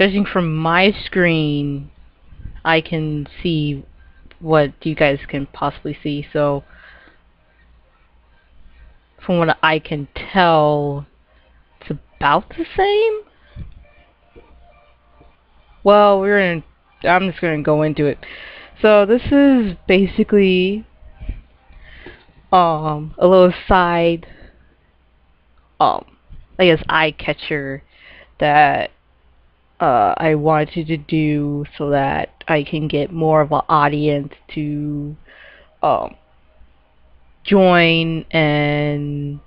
judging from my screen, I can see what you guys can possibly see. So, from what I can tell, it's about the same. Well, I'm just gonna go into it. So this is basically a little side I guess eye catcher that I wanted to do so that I can get more of an audience to join and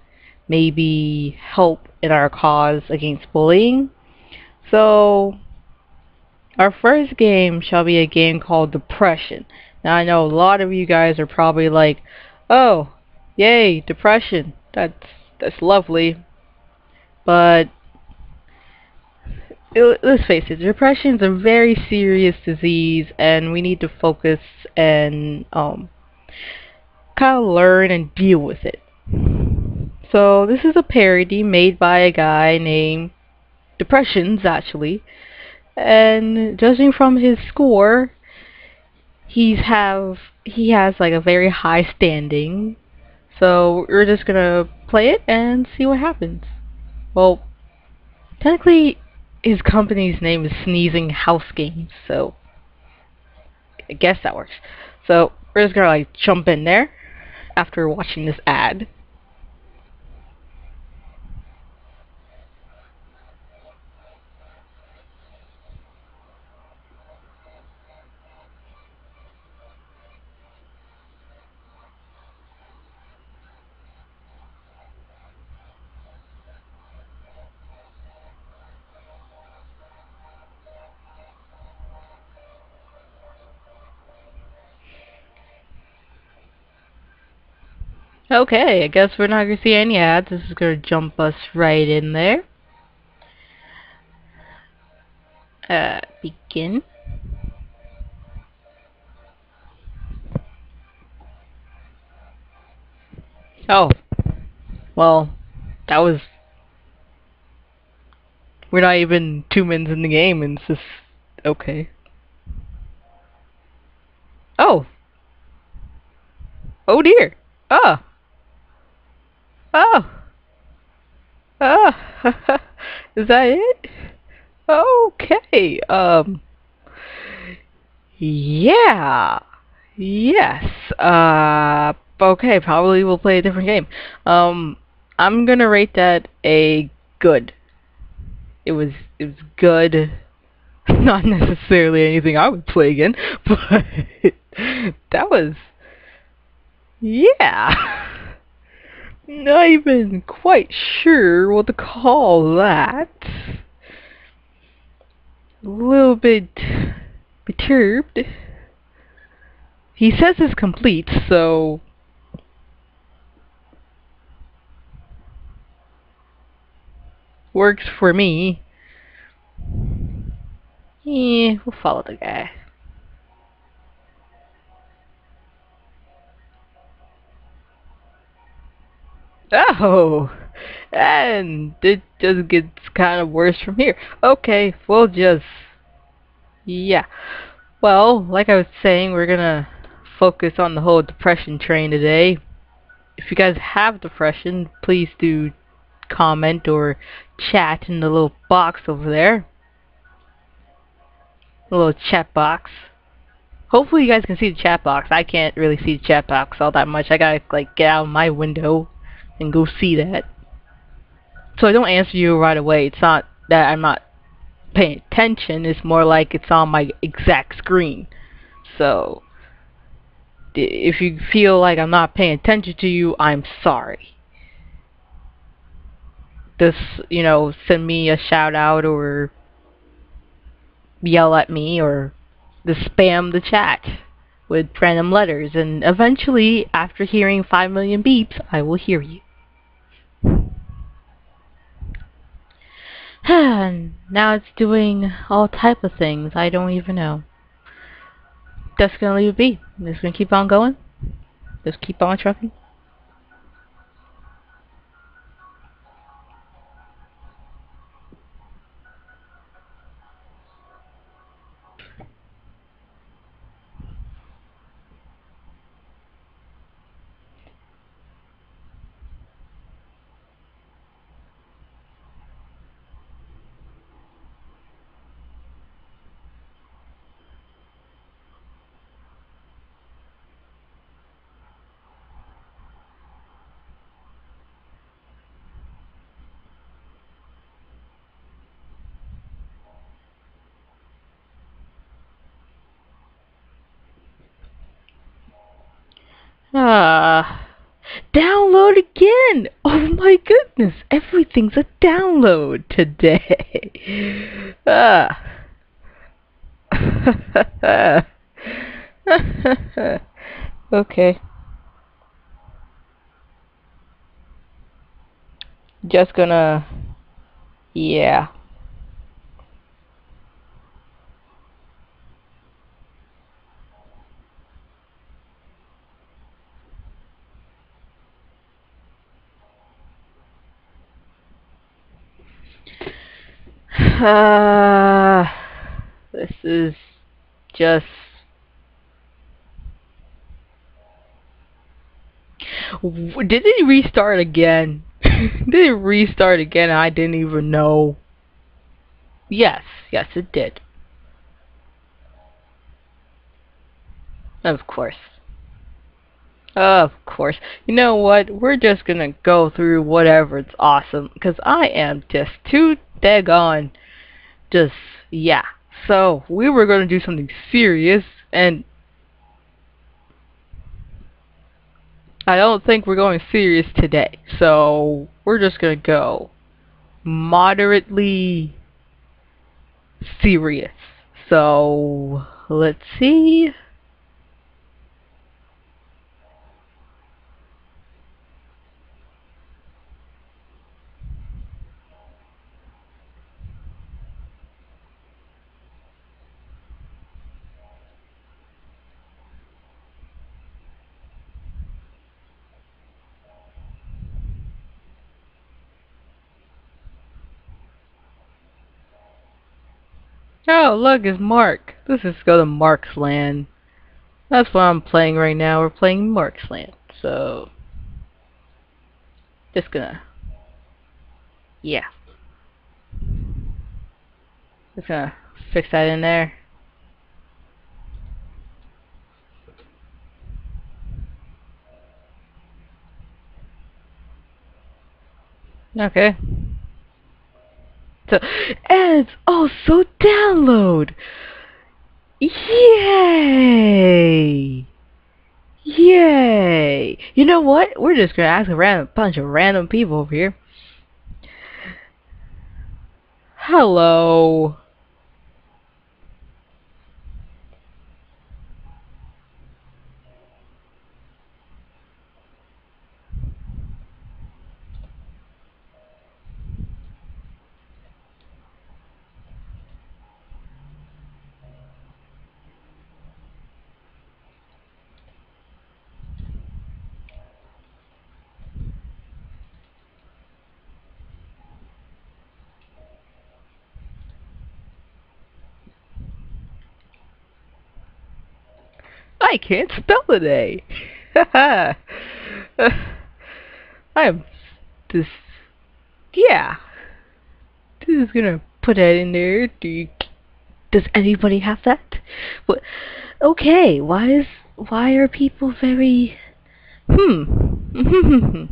maybe help in our cause against bullying. So our first game shall be a game called Depression. Now I know a lot of you guys are probably like, oh, yay, depression. That's lovely. But let's face it, depression is a very serious disease, and we need to focus and kind of learn and deal with it. So this is a parody made by a guy named Depressions, actually, and judging from his score, he has like a very high standing. So we're just gonna play it and see what happens. Well, technically, his company's name is Sneezing House Games, so I guess that works. So we're just gonna like jump in there after watching this ad. Okay, I guess we're not gonna see any ads. This is gonna jump us right in there. Begin. Oh, well, that was. We're not even 2 minutes in the game, and it's just okay. Oh. Oh dear. Oh. Oh. Oh. Is that it? Okay. Yeah. Yes. Okay, probably we'll play a different game. I'm gonna rate that a good. It was good. Not necessarily anything I would play again, but that was, yeah. Not even quite sure what to call that. A little bit perturbed. He says it's complete, so works for me. Yeah, we'll follow the guy. Oh, and it just gets kind of worse from here. Okay, we'll just, yeah. Well, like I was saying, we're gonna focus on the whole depression train today. If you guys have depression, please do comment or chat in the little box over there. The little chat box. Hopefully you guys can see the chat box. I can't really see the chat box all that much. I gotta like get out of my window and go see that. So I don't answer you right away. It's not that I'm not paying attention. It's more like it's on my exact screen. So if you feel like I'm not paying attention to you, I'm sorry. Just, send me a shout out or yell at me or just spam the chat with random letters, and eventually, after hearing 5 million beeps, I will hear you. Now it's doing all type of things I don't even know. Just gonna leave it be. I'm just gonna keep on going. Just keep on trucking. Ah. Download again! Oh my goodness, everything's a download today. Ah. Okay. Just gonna... Yeah. This is just... Did it restart again? Did it restart again? I didn't even know. Yes, yes it did. Of course. Of course. You know what? We're just gonna go through whatever's awesome. Because I am just too daggone. Just, yeah. So, we were gonna do something serious. And I don't think we're going serious today. So, we're just gonna go moderately serious. So, let's see. Oh, look, it's Mark. Let's just go to Mark's land. That's what I'm playing right now. We're playing Mark's land. So, just gonna, yeah. Just gonna fix that in there. Okay. So, ads also download. Yay! Yay! You know what? We're just gonna ask a bunch of random people over here. Hello. I can't spell today. I am just, yeah. Just gonna put that in there. Does anybody have that? What? Okay. Why are people very? Hmm.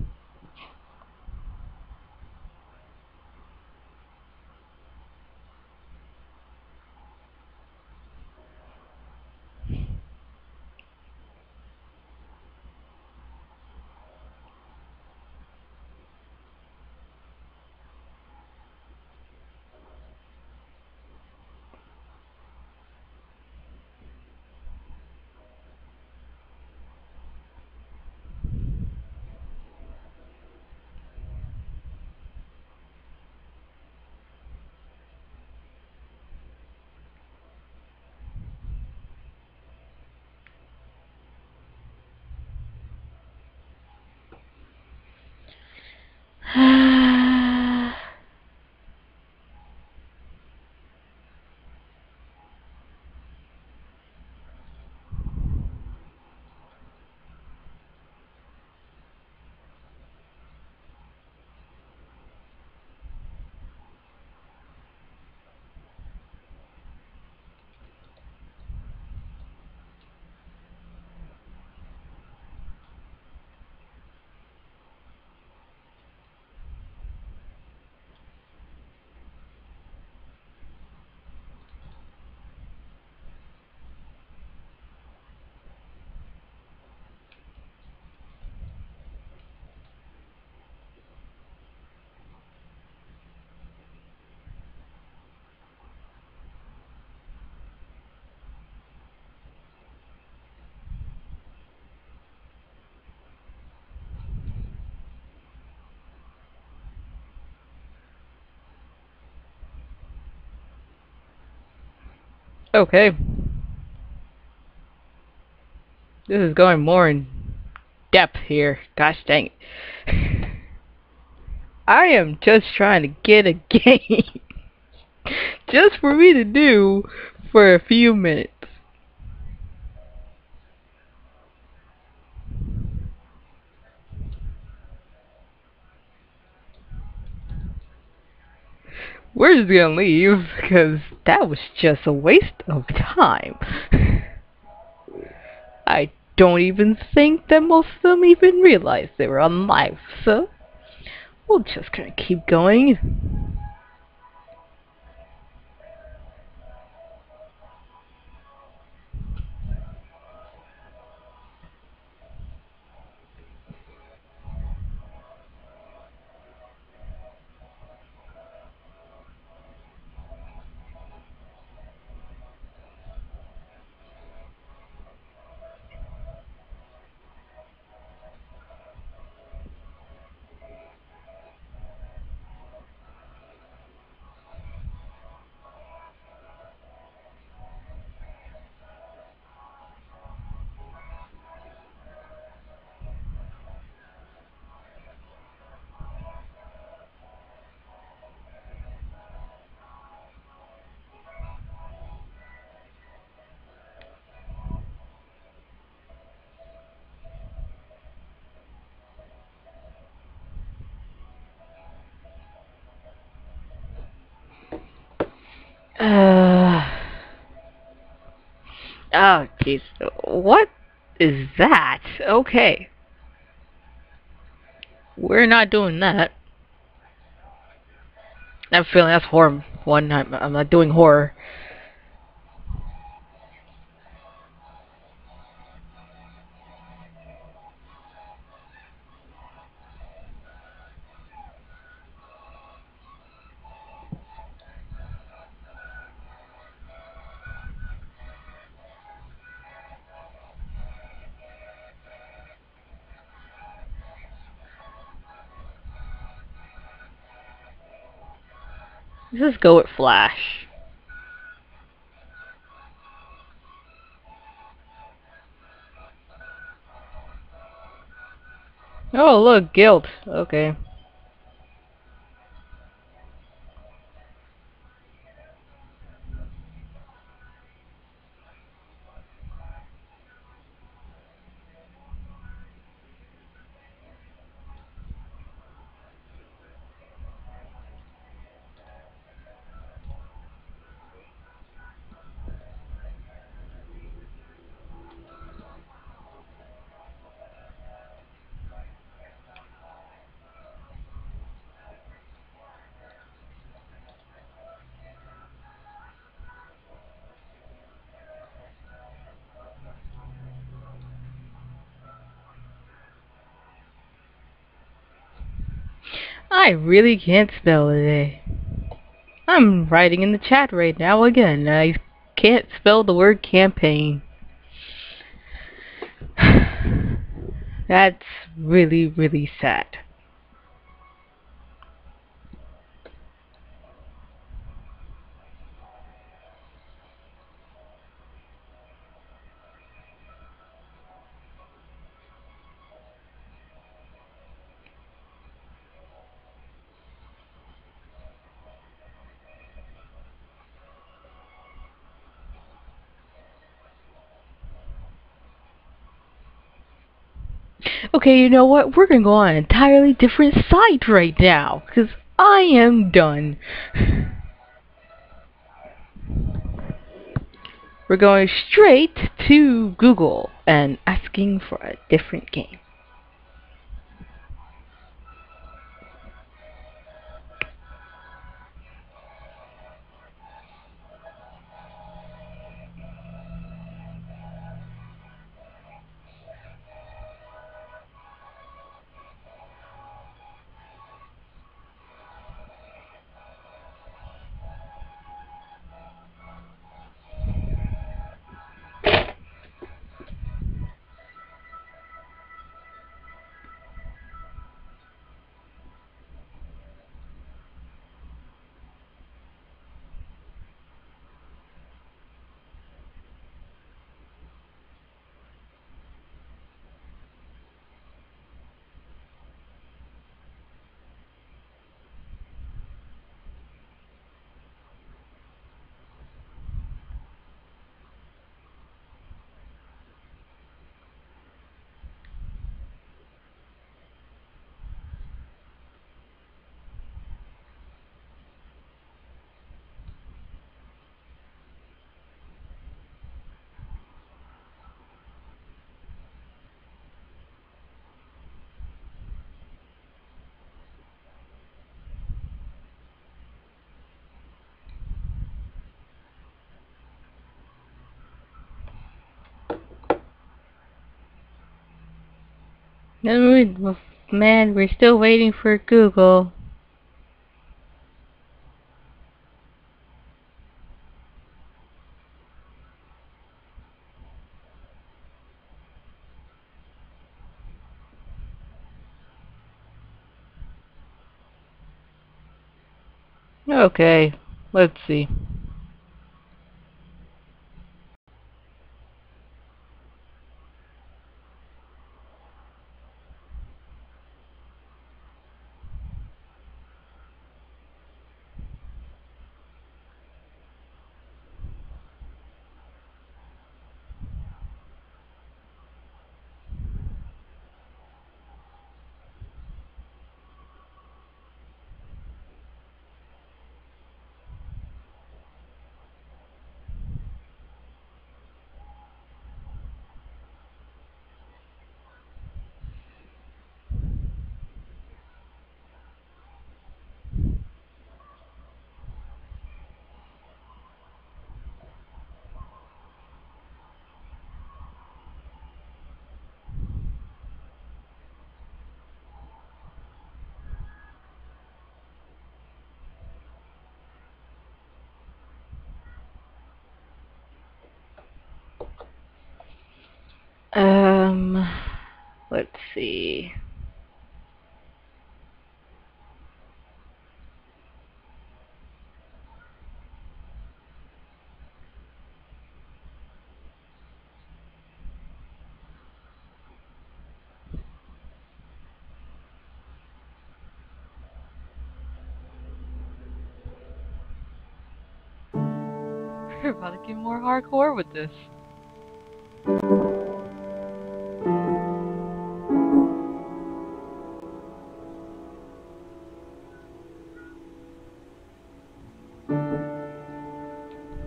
Okay. This is going more in depth here. Gosh dang it. I am just trying to get a game just for me to do for a few minutes. We're just gonna leave because that was just a waste of time. I don't even think that most of them even realized they were on live, so we'll just gonna keep going. Oh jeez, what is that? Okay, we're not doing that. I'm feeling that's horror one. I'm not doing horror. Let's just go with Flash. Oh look, guilt. Okay. I really can't spell today. I'm writing in the chat right now again. I can't spell the word campaign. That's really, really sad. Okay, you know what? We're gonna go on an entirely different site right now, because I am done. We're going straight to Google and asking for a different game. Man, we're still waiting for Google. Okay, let's see. Um, let's see. We're about to get more hardcore with this.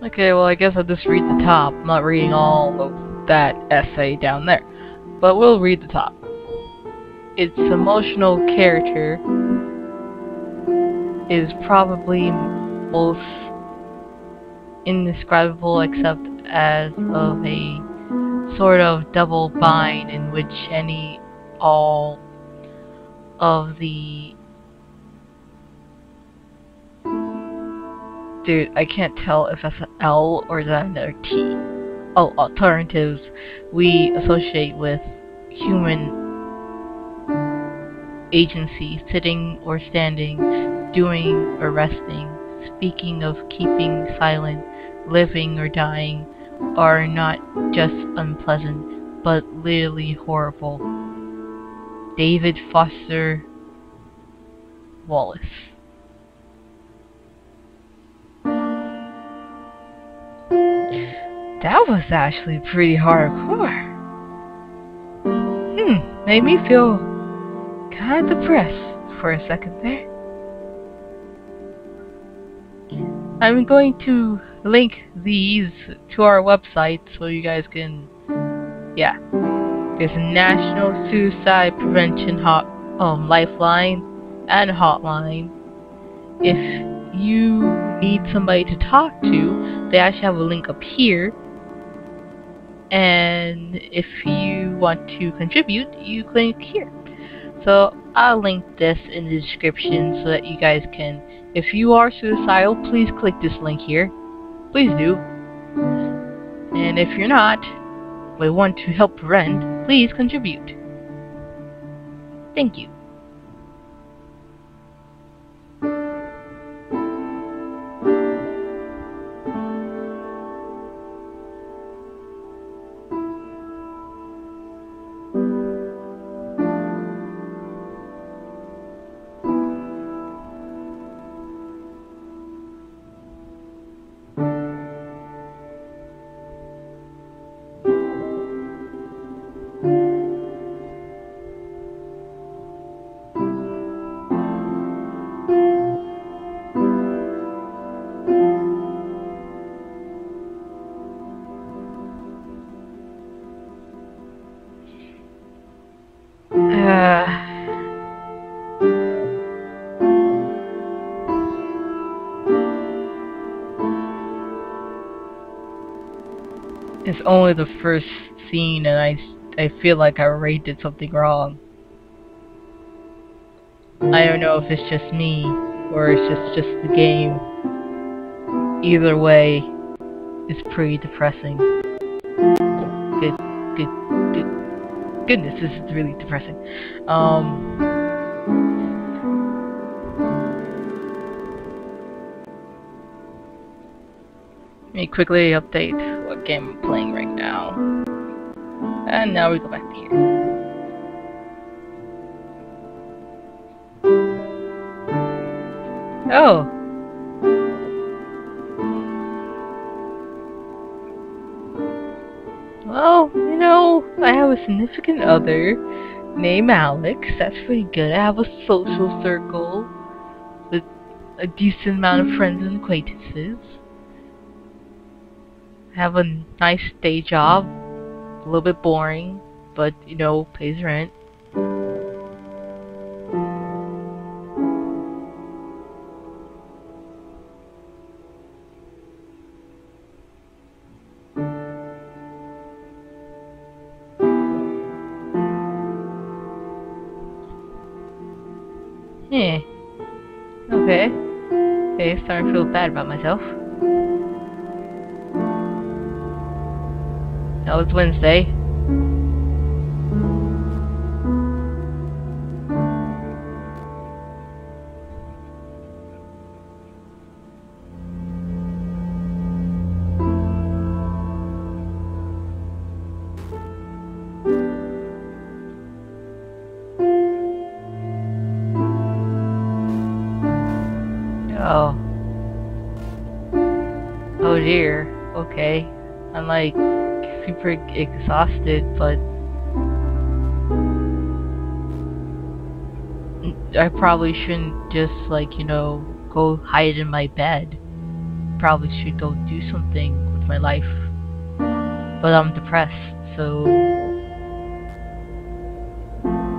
Okay, well I guess I'll just read the top. I'm not reading all of that essay down there. But we'll read the top. Its emotional character is probably most indescribable except as of a sort of double bind in which all of the dude, I can't tell if that's an L or is that another T. Oh, alternatives we associate with human agency, sitting or standing, doing or resting, speaking of keeping silent, living or dying, are not just unpleasant, but literally horrible. David Foster Wallace. That was actually pretty hardcore. Made me feel kind of depressed for a second there. I'm going to link these to our website so you guys can, yeah. There's a National Suicide Prevention Lifeline and hotline. If you need somebody to talk to, they actually have a link up here. And if you want to contribute, you click here. So I'll link this in the description so that you guys can, if you are suicidal, please click this link here. Please do. And if you're not, but want to help prevent, please contribute. Thank you. It's only the first scene and I feel like I already did something wrong. I don't know if it's just me or it's just the game. Either way, it's pretty depressing. Good, goodness, this is really depressing. Let me quickly update what game I'm playing right now. And now we go back to here. Oh! Well, you know, I have a significant other named Alex. That's pretty good. I have a social circle with a decent amount of friends and acquaintances. I have a nice day job. A little bit boring, but, you know, pays rent. Yeah. Okay. Okay, starting to feel bad about myself. Now it's Wednesday. Oh. Oh dear. Okay. I'm like super exhausted, but I probably shouldn't just like, you know, go hide in my bed. Probably should go do something with my life. But I'm depressed, so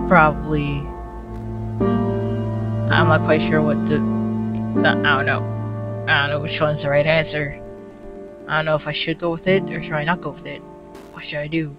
probably I'm not quite sure what to I don't know. I don't know which one's the right answer. I don't know if I should go with it or should I not go with it. What should I do?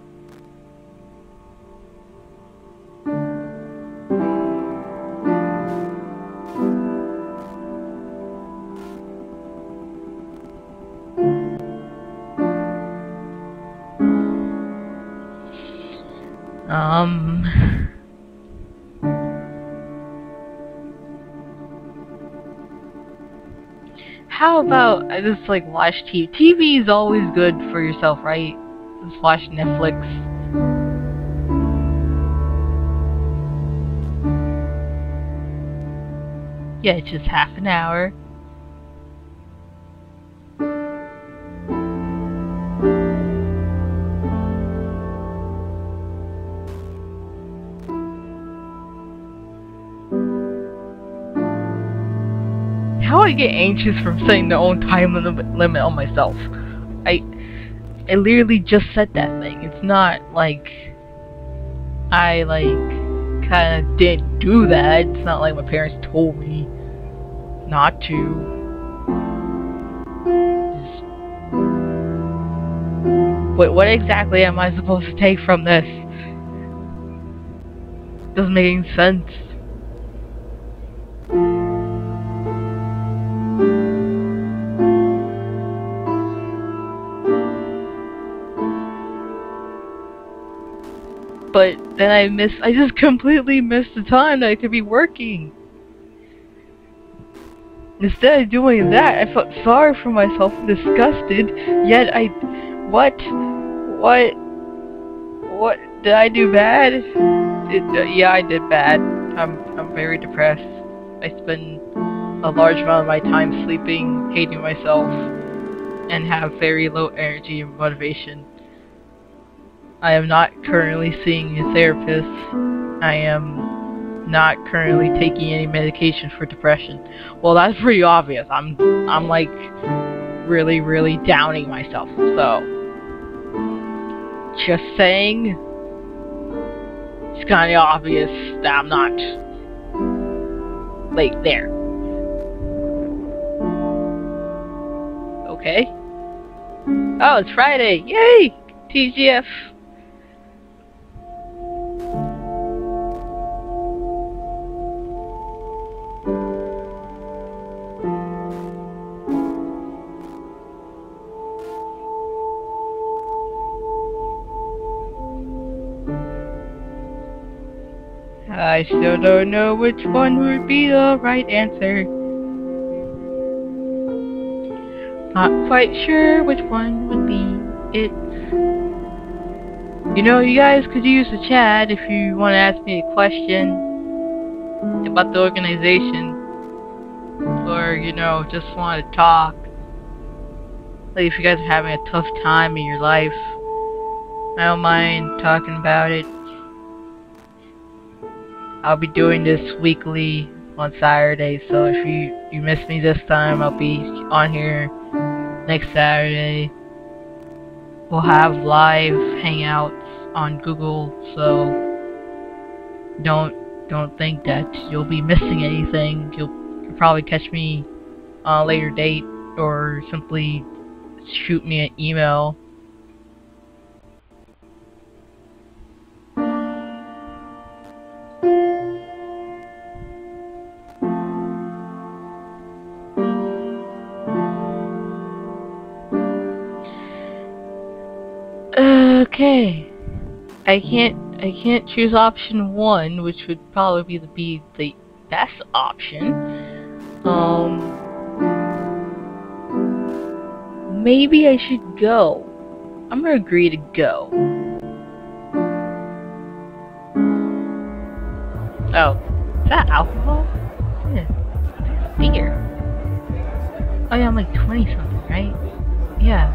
How about I just like watch TV? TV is always good for yourself, right? Just watch Netflix. Yeah, it's just half an hour. How I get anxious from setting the own time limit on myself. I literally just said that thing. It's not like I like kinda didn't do that. It's not like my parents told me not to. Wait, what exactly am I supposed to take from this? Doesn't make any sense. But then I just completely missed the time that I could be working. Instead of doing that, I felt sorry for myself and disgusted, yet what did I do bad? Yeah, I did bad. I'm very depressed. I spend a large amount of my time sleeping, hating myself, and have very low energy and motivation. I am not currently seeing a therapist. I am not currently taking any medication for depression. Well, that's pretty obvious. I'm like really downing myself. So, just saying, it's kind of obvious that I'm not like there. Okay. Oh, it's Friday. Yay! TGF. I still don't know which one would be the right answer. Not quite sure which one would be it. You know, you guys could use the chat if you want to ask me a question about the organization. Or, you know, just want to talk. Like if you guys are having a tough time in your life, I don't mind talking about it. I'll be doing this weekly on Saturday, so if you miss me this time, I'll be on here next Saturday. We'll have live hangouts on Google, so don't think that you'll be missing anything. You'll probably catch me on a later date, or simply shoot me an email. Okay, I can't choose option 1, which would probably be the best option. Maybe I should go. I'm gonna agree to go. Oh, is that alcohol? Yeah, it's beer. Oh yeah, I'm like 20 something, right? Yeah,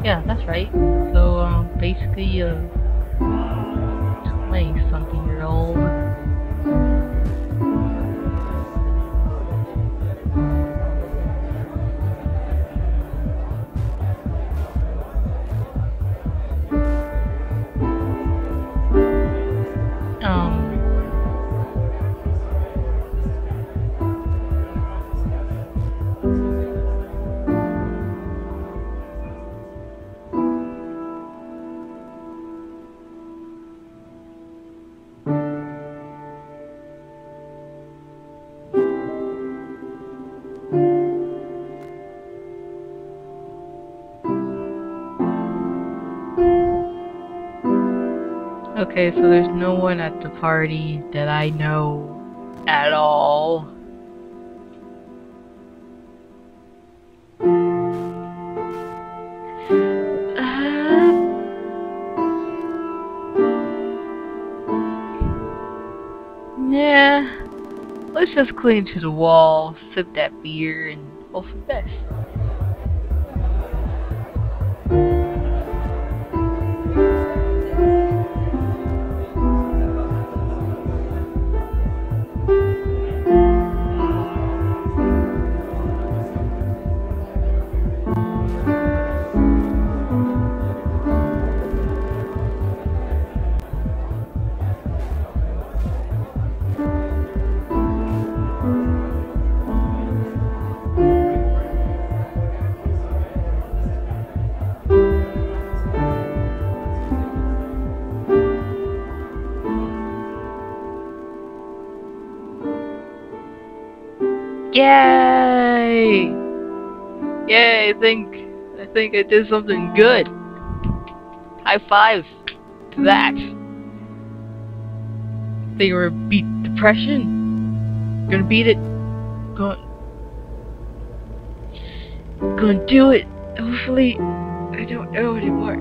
that's right. So, basically, 20-something-year-old. Okay, so there's no one at the party that I know at all. Yeah, let's just cling to the wall, sip that beer, and hope for the best. Yay! Yay, I think I did something good. High five to that. Think we're gonna beat depression. Gonna beat it. Gonna do it. Hopefully, I don't know anymore.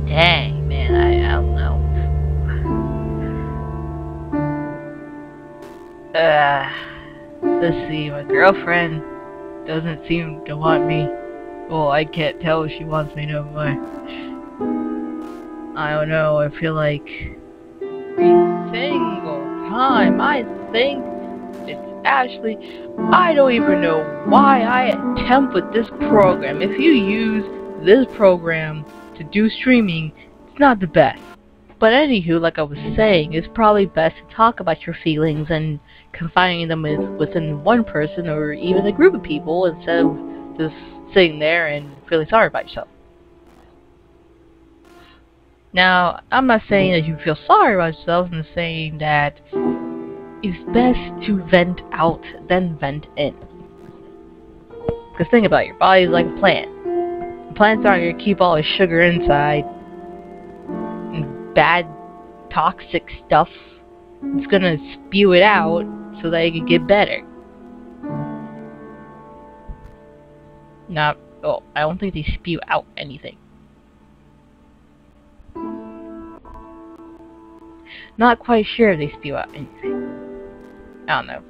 Dang, man, I don't know. Let's see, my girlfriend doesn't seem to want me. Well, I can't tell if she wants me no more. I don't know, I feel like every single time I think it's Actually, I don't even know why I attempt with this program. If you use this program to do streaming, it's not the best. But anywho, like I was saying, it's probably best to talk about your feelings and confining them within one person or even a group of people instead of just sitting there and feeling sorry about yourself. Now, I'm not saying that you feel sorry about yourself, I'm saying that it's best to vent out, then vent in. Because think about it, your body's like a plant. Plants aren't going to keep all the sugar inside and bad, toxic stuff. It's going to spew it out so that it can get better. I don't think they spew out anything. Not quite sure if they spew out anything. I don't know.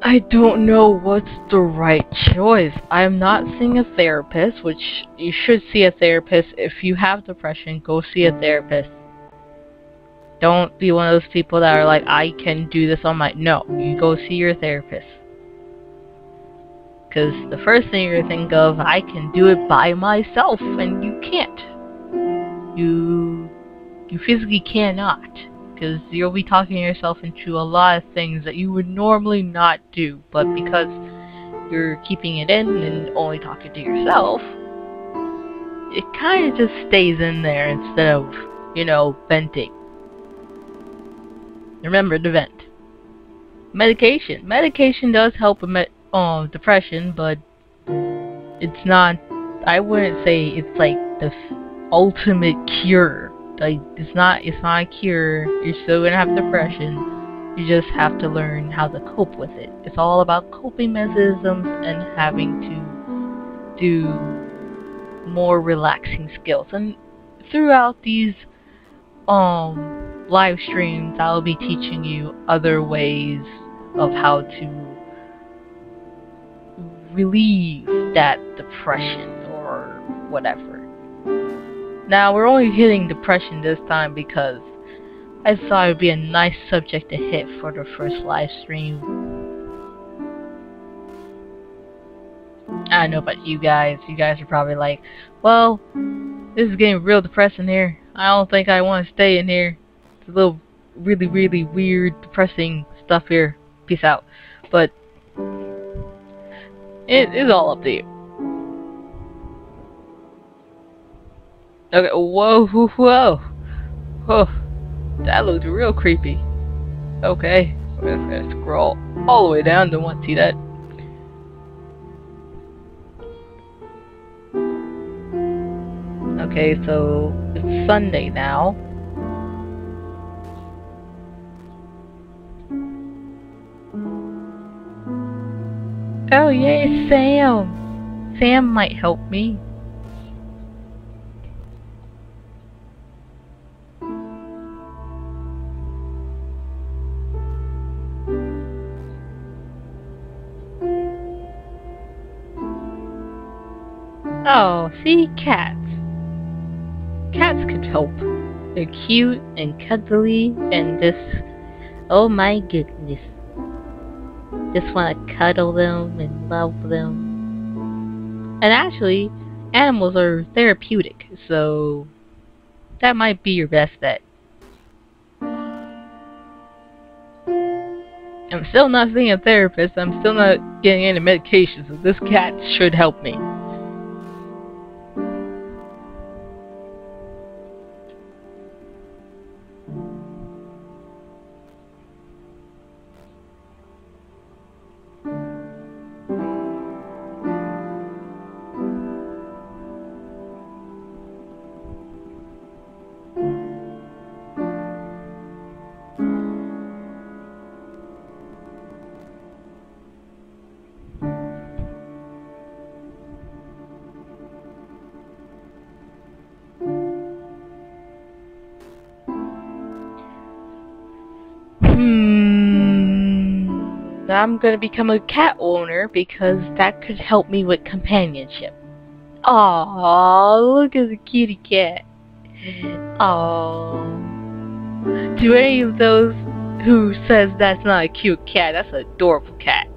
I don't know what's the right choice. I'm not seeing a therapist, which you should see a therapist. If you have depression, go see a therapist. Don't be one of those people that are like, I can do this on my... No, you go see your therapist. Because the first thing you're going to think of, I can do it by myself, and you can't. You physically cannot. Because you'll be talking yourself into a lot of things that you would normally not do. But because you're keeping it in and only talking to yourself, it kind of just stays in there instead of, venting. Remember to vent. Medication. Medication does help with depression, but it's not... I wouldn't say it's like the ultimate cure. Like, it's not a cure. You're still gonna have depression. You just have to learn how to cope with it. It's all about coping mechanisms and having to do more relaxing skills. And throughout these live streams, I'll be teaching you other ways of how to relieve that depression or whatever. Now, we're only hitting depression this time because I thought it would be a nice subject to hit for the first live stream. I don't know about you guys. You guys are probably like, well, this is getting real depressing here. I don't think I want to stay in here. It's a little really, really weird, depressing stuff here. Peace out. But it is all up to you. Okay, whoa. Oh, that looked real creepy. Okay, let's scroll all the way down. Don't want to see that. Okay, so it's Sunday now. Oh yay, Sam! Sam might help me. Oh, see, cats. Cats could help. They're cute and cuddly and just, oh my goodness. Just want to cuddle them and love them. And actually, animals are therapeutic, so that might be your best bet. I'm still not seeing a therapist, I'm still not getting any medication, so this cat should help me. I'm gonna become a cat owner because that could help me with companionship. Aww, look at the kitty cat. Aww. To any of those who says that's not a cute cat, that's an adorable cat.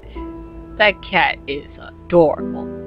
That cat is adorable.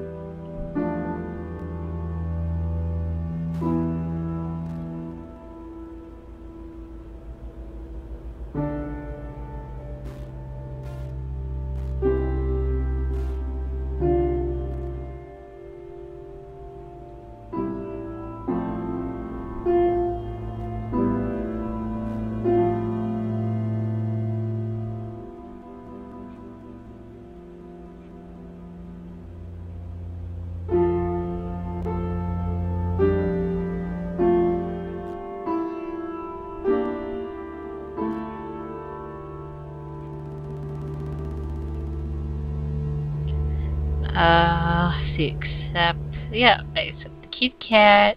I accept the cute cat.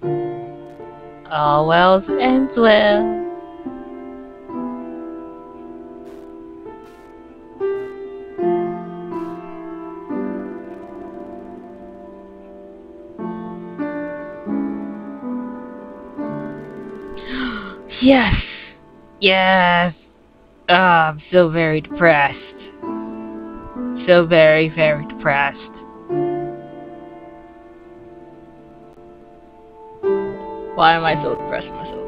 All well ends well. Yes! Yes! I'm so very depressed. So very, very depressed. Why am I so depressed myself?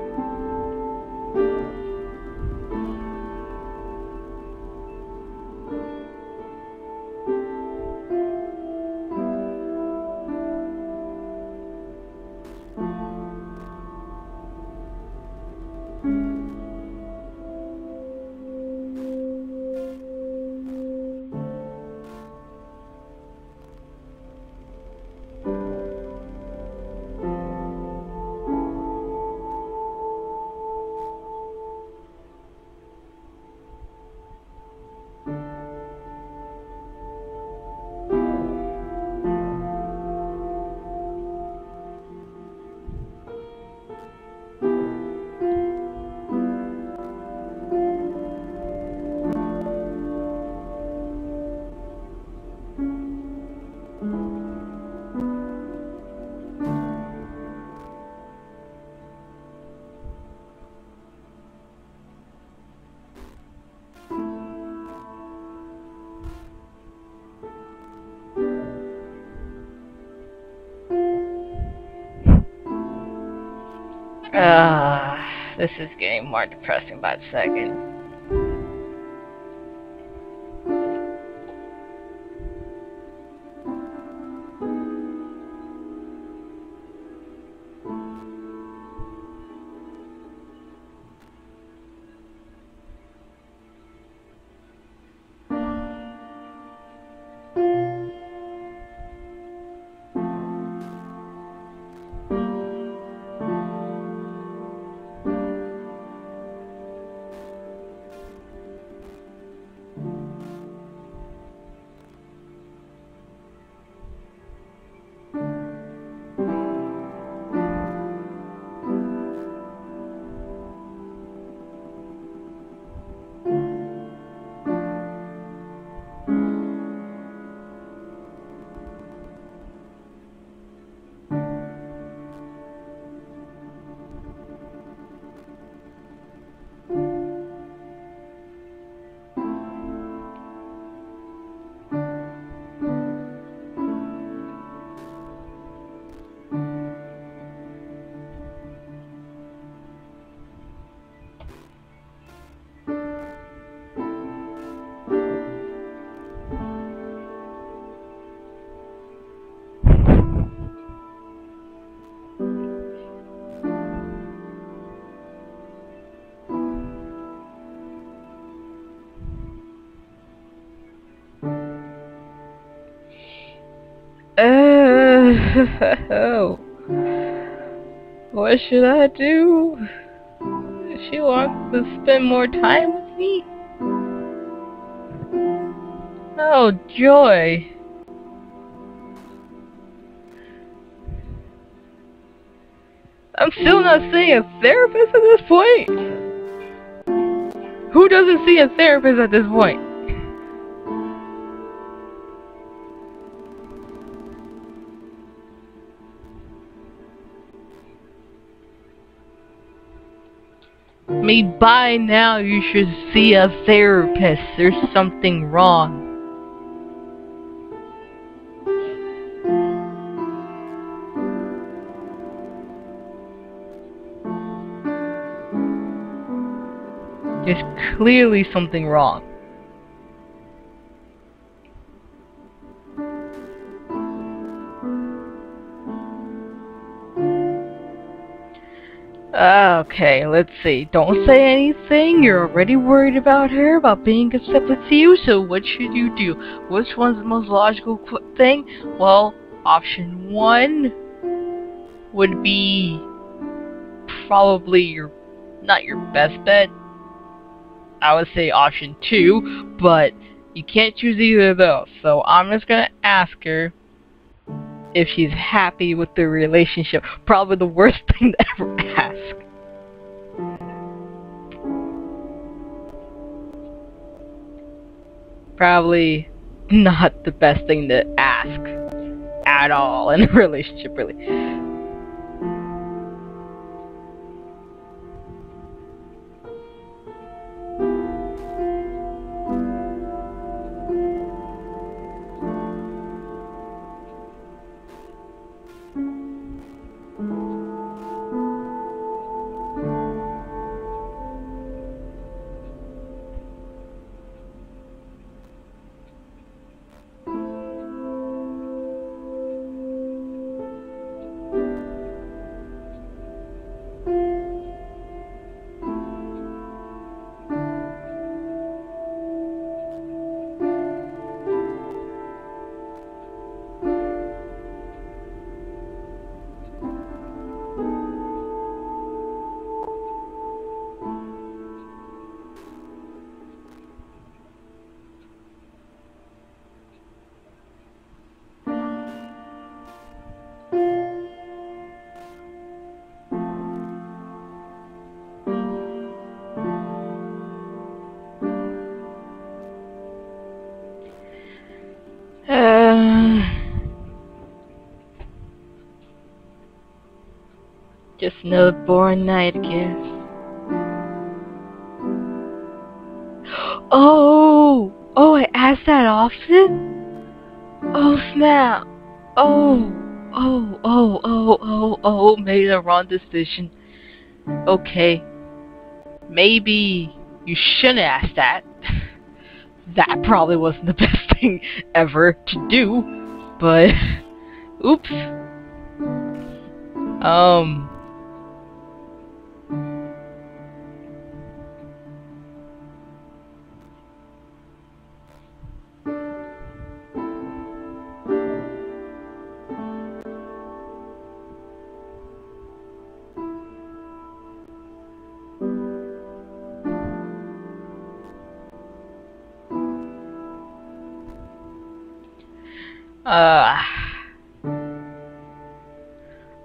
This is getting more depressing by the second. Oh, what should I do? She wants to spend more time with me? Oh, joy. I'm still not seeing a therapist at this point? Who doesn't see a therapist at this point? I mean, by now you should see a therapist. There's something wrong. There's clearly something wrong. Okay, let's see. Don't say anything. You're already worried about her, about being upset with you, so what should you do? Which one's the most logical thing? Well, option 1 would be probably not your best bet. I would say option 2, but you can't choose either of those. So I'm just gonna ask her if she's happy with the relationship. Probably the worst thing to ever ask. Probably not the best thing to ask at all in a relationship, really. Just another boring night, I guess. Oh, I ask that often? Oh, snap. Made the wrong decision. Okay, maybe you shouldn't ask that. That probably wasn't the best thing ever to do, but oops.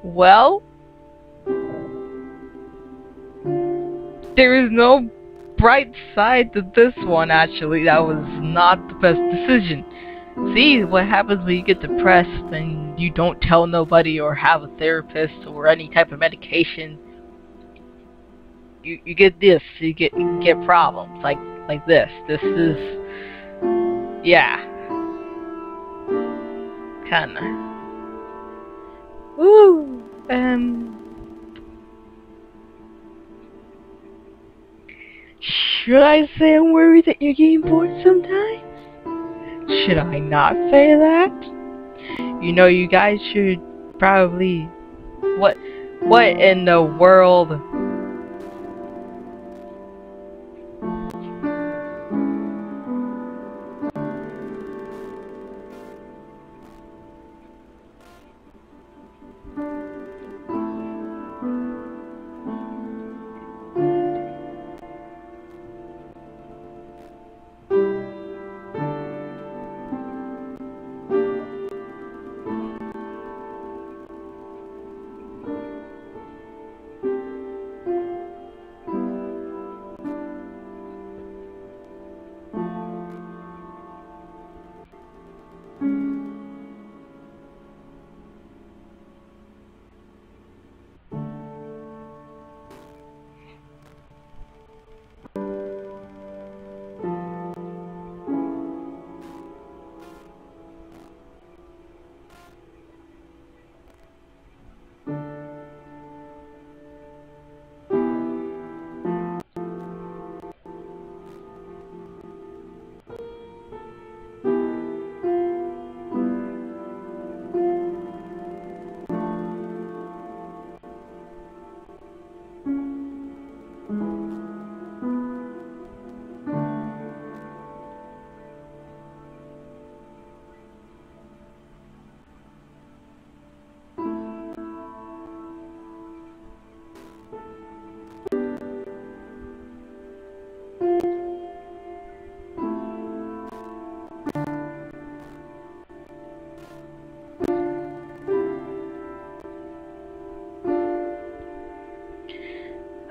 Well, there is no bright side to this one, actually. That was not the best decision. See, what happens when you get depressed and you don't tell nobody or have a therapist or any type of medication. You get this, you get problems like this. This is, yeah, kinda. Woo. Should I say I'm worried that you're getting bored sometimes? Should I not say that? You know, you guys should probably... What in the world?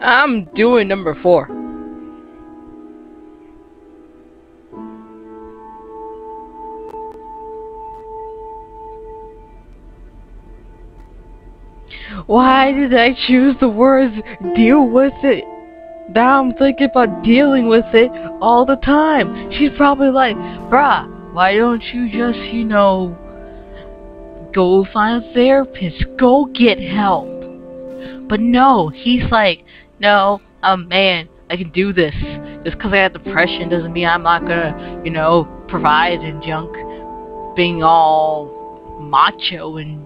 I'm doing number 4. Why did I choose the words deal with it? Now I'm thinking about dealing with it all the time. She's probably like, bruh, why don't you just, go find a therapist, go get help. But no, he's like, no, I'm a man, I can do this. Just because I have depression doesn't mean I'm not gonna, provide and junk, being all macho and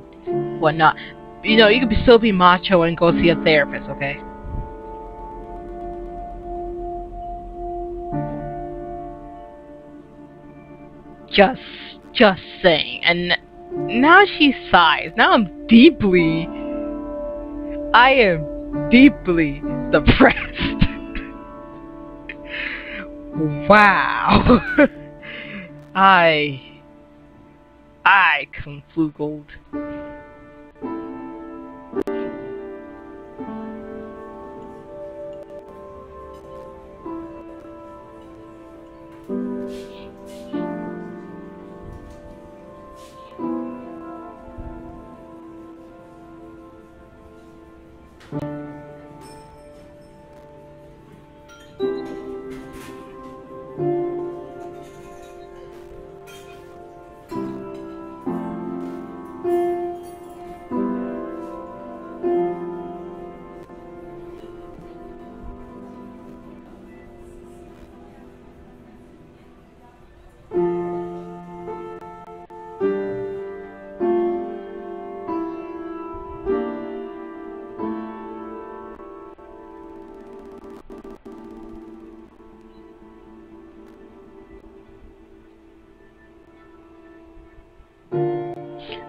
whatnot. You can still be macho and go see a therapist, okay? Just saying. And now she sighs. Now I am deeply depressed. Wow. I conflugled.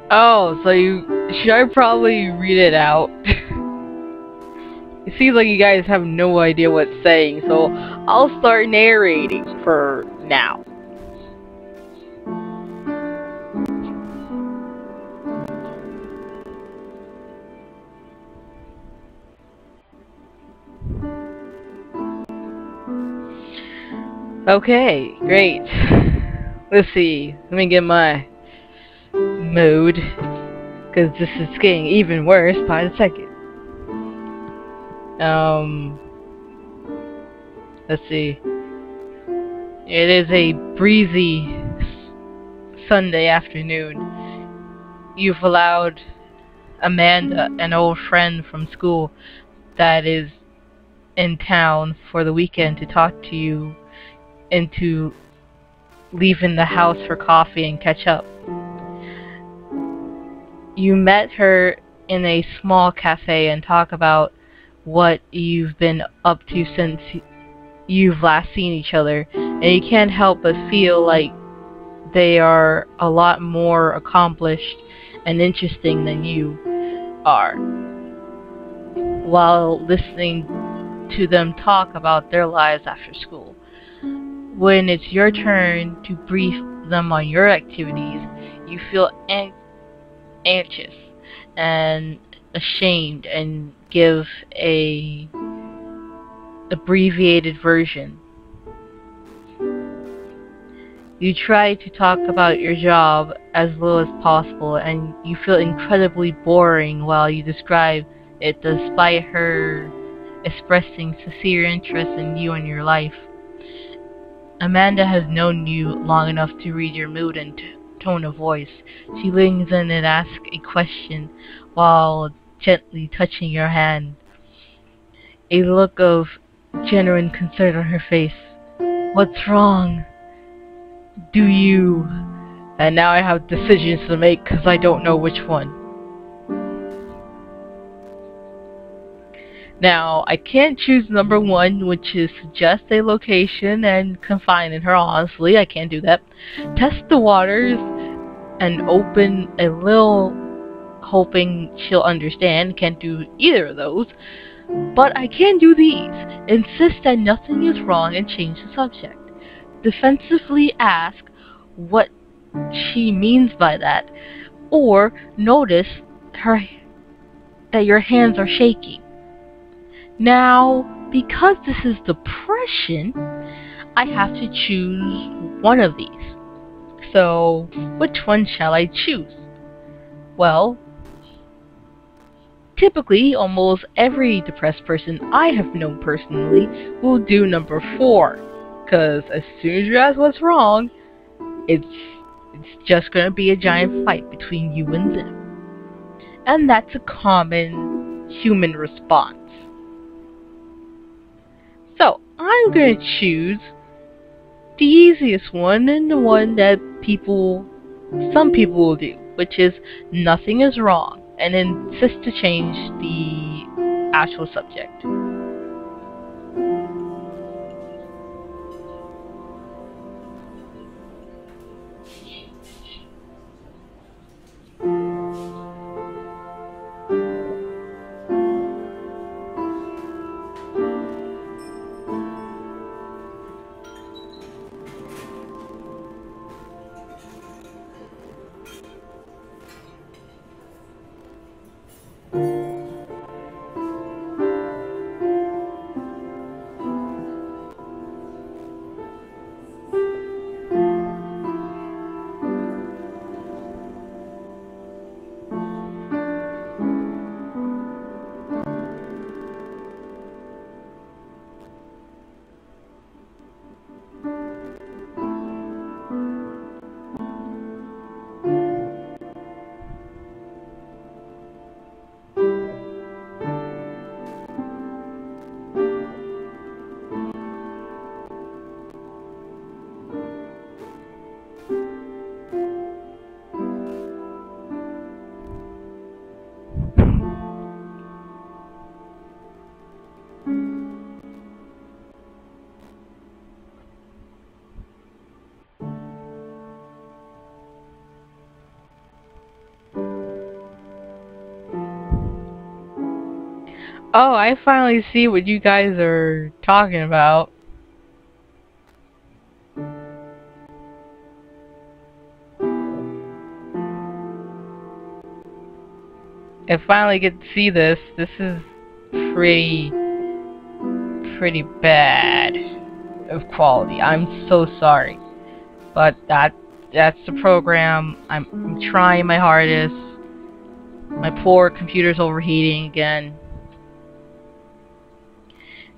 Oh, so should I probably read it out? It seems like you guys have no idea what it's saying, so I'll start narrating for now. Okay, great. Let's see. Let me get my mood, because this is getting even worse by the second. Let's see. It is a breezy Sunday afternoon. You've allowed Amanda, an old friend from school that is in town for the weekend, to talk to you into leaving the house for coffee and catch up. You met her in a small cafe and talk about what you've been up to since you've last seen each other, and you can't help but feel like they are a lot more accomplished and interesting than you are, while listening to them talk about their lives after school. When it's your turn to brief them on your activities, you feel anxious and ashamed and give a abbreviated version. You try to talk about your job as little as possible, and you feel incredibly boring while you describe it, despite her expressing sincere interest in you and your life. Amanda has known you long enough to read your mood and tone of voice. She leans in and asks a question while gently touching your hand. A look of genuine concern on her face. What's wrong? Do you? And now I have decisions to make because I don't know which one. Now, I can't choose number 1, which is suggest a location and confine in her. Honestly, I can't do that. Test the waters and open a little, hoping she'll understand. Can't do either of those. But I can do these. Insist that nothing is wrong and change the subject. Defensively ask what she means by that. Or notice that your hands are shaking. Now, because this is depression, I have to choose one of these. So, which one shall I choose? Well, typically, almost every depressed person I have known personally will do number 4. Because as soon as you ask what's wrong, it's just gonna be a giant fight between you and them. And that's a common human response. So, I'm gonna choose the easiest one and the one that some people will do, which is nothing is wrong, and insist to change the actual subject. Oh, I finally see what you guys are talking about. I finally get to see this. This is pretty bad of quality. I'm so sorry. But that's the program. I'm trying my hardest. My poor computer's overheating again.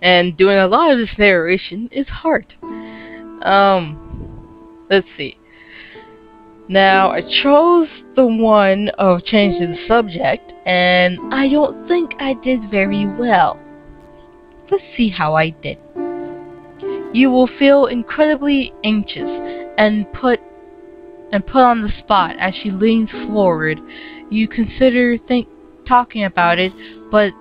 And doing a lot of this narration is hard. Let's see. Now, I chose the one of changing the subject, and I don't think I did very well. Let's see how I did. You will feel incredibly anxious and put on the spot as she leans forward. You consider talking about it, but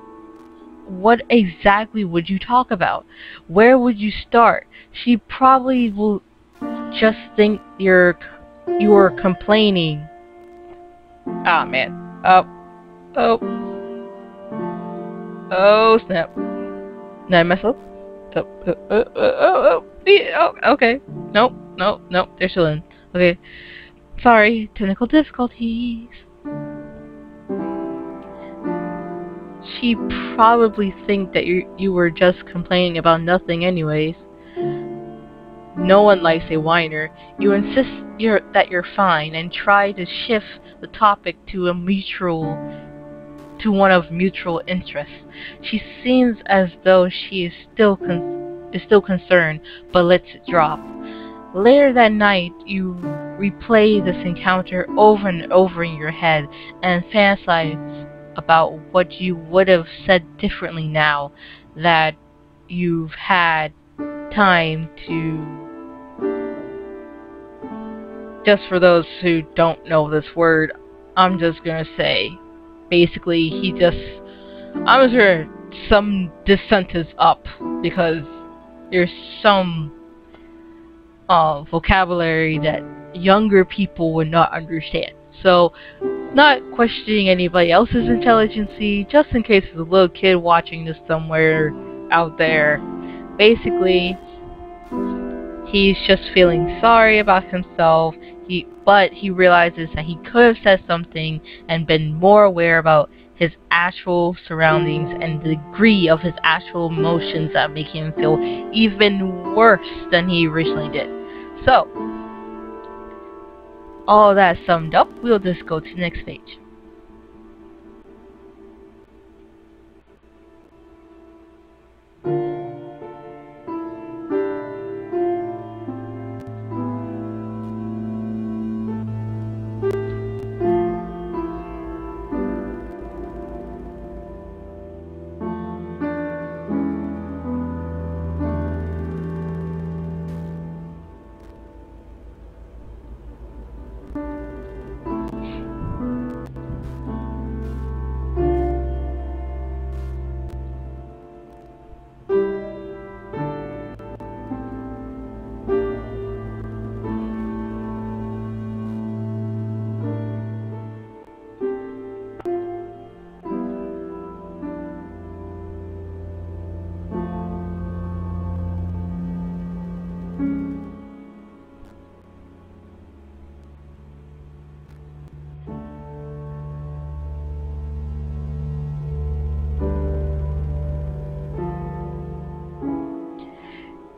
what exactly would you talk about? Where would you start? She probably will just think you are complaining. Ah, man. Oh, snap. Did I mess up? Okay. Nope, they're still in. Okay. Sorry, technical difficulties. She probably think that you were just complaining about nothing anyways. No one likes a whiner. You insist that you're fine and try to shift the topic to one of mutual interest. She seems as though she is still concerned, but lets it drop. Later that night, you replay this encounter over and over in your head and fantasize about what you would have said differently now that you've had time to. Just for those who don't know this word, I'm just gonna say, basically, I'm just gonna sum this sentence up because there's some vocabulary that younger people would not understand. So, not questioning anybody else's intelligence, just in case there's a little kid watching this somewhere out there. Basically, he's just feeling sorry about himself, but he realizes that he could have said something and been more aware about his actual surroundings and the degree of his actual emotions that make him feel even worse than he originally did. So, all that summed up, we'll just go to the next page.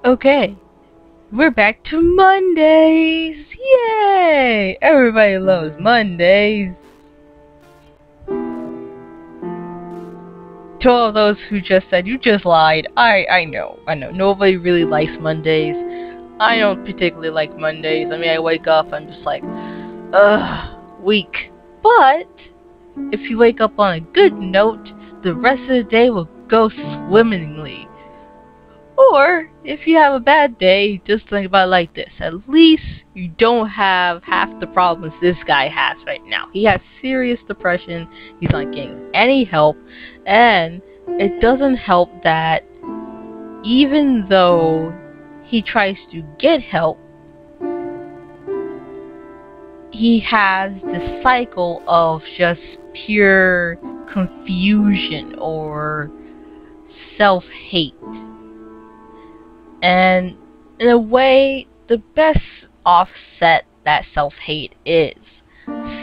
Okay, we're back to Mondays! Yay! Everybody loves Mondays! To all those who just said, you just lied, I know. Nobody really likes Mondays. I don't particularly like Mondays. I mean, I wake up, I'm just like, ugh, weak. But, if you wake up on a good note, the rest of the day will go swimmingly. Or, if you have a bad day, just think about it like this. At least you don't have half the problems this guy has right now. He has serious depression, he's not getting any help, and it doesn't help that even though he tries to get help, he has this cycle of just pure confusion or self-hate. And in a way, the best offset that self-hate is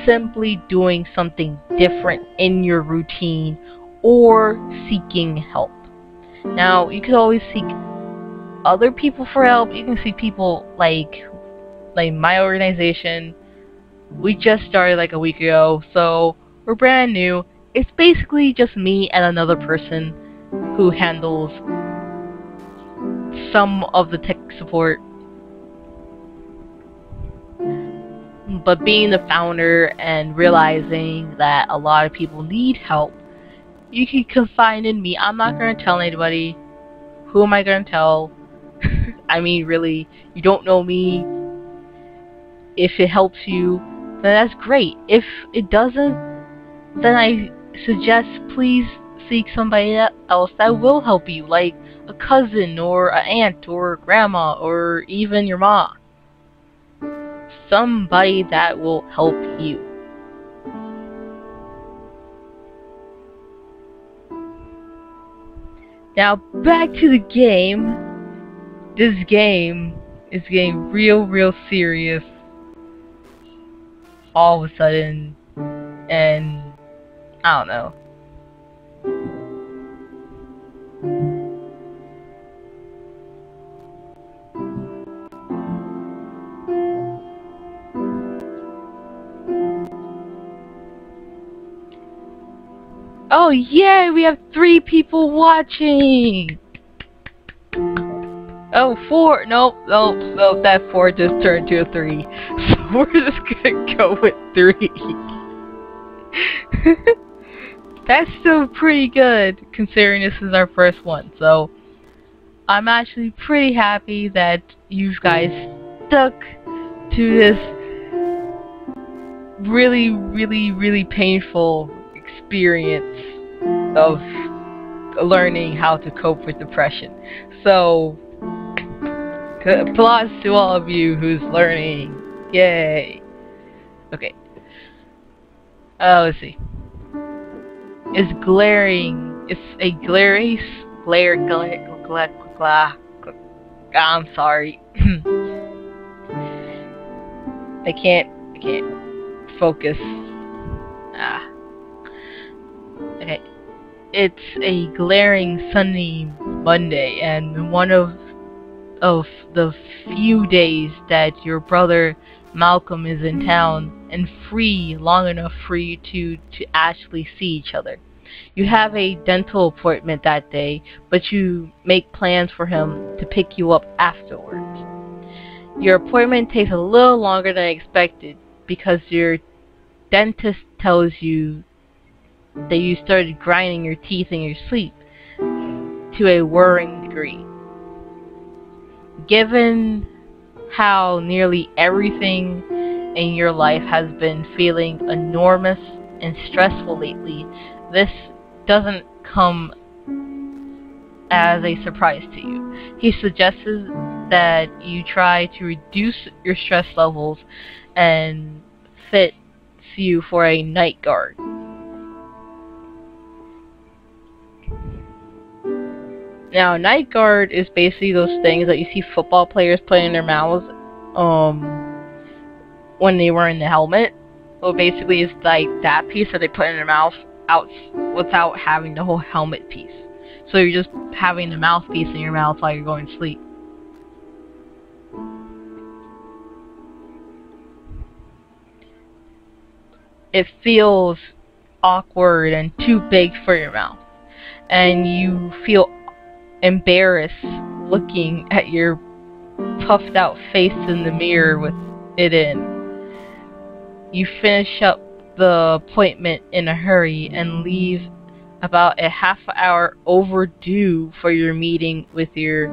simply doing something different in your routine or seeking help. Now, you could always seek other people for help. You can see people like my organization. We just started like a week ago, so we're brand new. It's basically just me and another person who handles some of the tech support. But being the founder and realizing that a lot of people need help, you can confide in me. I'm not going to tell anybody. Who am I going to tell? I mean, really, you don't know me. If it helps you, then that's great. If it doesn't, then I suggest please seek somebody else that will help you, like a cousin or an aunt or a grandma or even your mom. Somebody that will help you. Now back to the game. This game is getting real serious all of a sudden, and I don't know. Oh yeah, we have 3 people watching! Oh, 4! Nope, that 4 just turned to a 3. So we're just gonna go with 3. That's still pretty good, considering this is our first one. So, I'm actually pretty happy that you guys stuck to this really painful experience of learning how to cope with depression. So, applause to all of you who's learning. Yay. Okay. Let's see. It's a glare, I'm sorry. I can't focus. Okay. It's a glaring sunny Monday, and one of the few days that your brother Malcolm is in town and free long enough for you to actually see each other. You have a dental appointment that day, but you make plans for him to pick you up afterwards. Your appointment takes a little longer than expected because your dentist tells you that you started grinding your teeth in your sleep to a worrying degree. Given how nearly everything in your life has been feeling enormous and stressful lately, this doesn't come as a surprise to you. He suggests that you try to reduce your stress levels and fits you for a night guard. Now, night guard is basically those things that you see football players put in their mouths when they were in the helmet. So basically it's like that piece that they put in their mouth out without having the whole helmet piece. So you're just having the mouthpiece in your mouth while you're going to sleep. It feels awkward and too big for your mouth. And you feel embarrassed looking at your puffed out face in the mirror with it in. You finish up the appointment in a hurry and leave about a half hour overdue for your meeting with your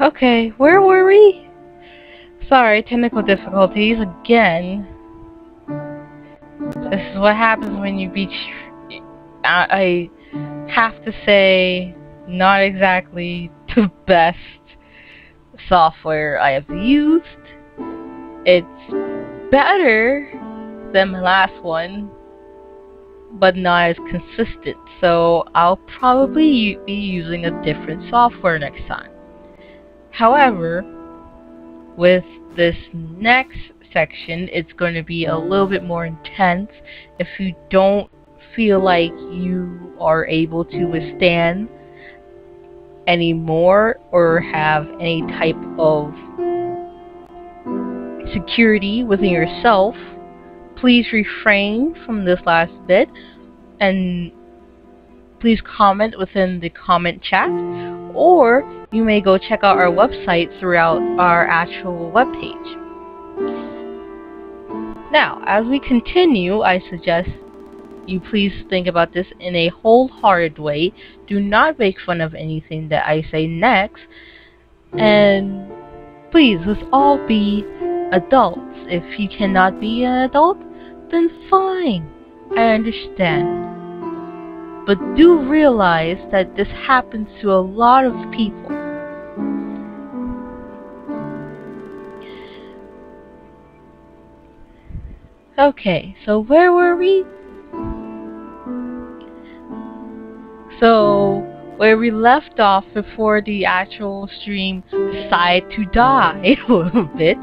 Okay, where were we? Sorry, technical difficulties again. This is what happens when you beat. I have to say, not exactly the best software I have used. It's better than my last one, but not as consistent. So I'll probably be using a different software next time. However, with this next section, it's going to be a little bit more intense. If you don't feel like you are able to withstand any more or have any type of security within yourself, please refrain from this last bit and please comment within the comment chat, or you may go check out our website throughout our actual webpage. Now, as we continue, I suggest you please think about this in a wholehearted way. Do not make fun of anything that I say next, and please, let's all be adults. If you cannot be an adult, then fine, I understand. But do realize that this happens to a lot of people. Okay, so where were we? So, where we left off before the actual stream decided to die a little bit.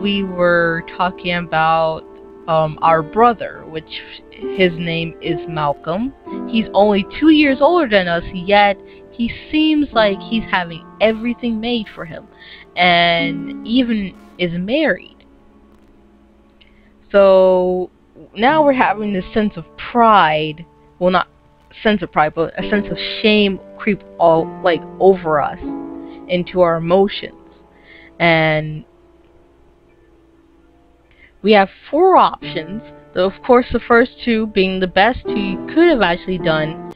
We were talking about our brother, which his name is Malcolm. He's only 2 years older than us, yet he seems like he's having everything made for him, and even is married. So now we're having this sense of pride, well, not sense of pride, but a sense of shame creep all over us into our emotions. And we have 4 options, though of course the first 2 being the best you could have actually done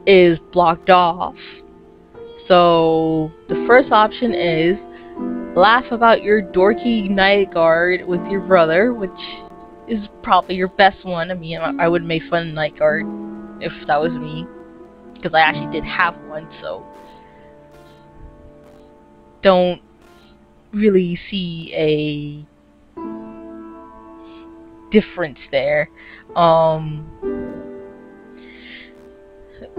is blocked off. So the first option is laugh about your dorky night guard with your brother, which is probably your best one. I mean, I would make fun of night guard if that was me, because I actually did have one, so don't really see a difference there.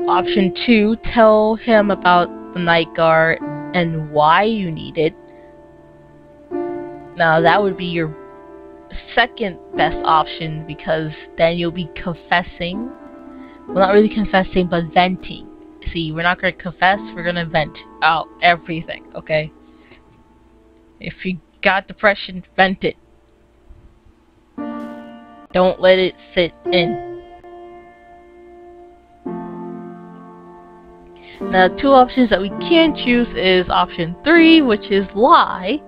Option 2, tell him about the night guard and why you need it. Now that would be your second best option, because then you'll be confessing. Well, not really confessing, but venting. See, we're not going to confess, we're going to vent out everything, okay? If you got depression, vent it. Don't let it sit in. Now, 2 options that we can choose is option 3, which is lie,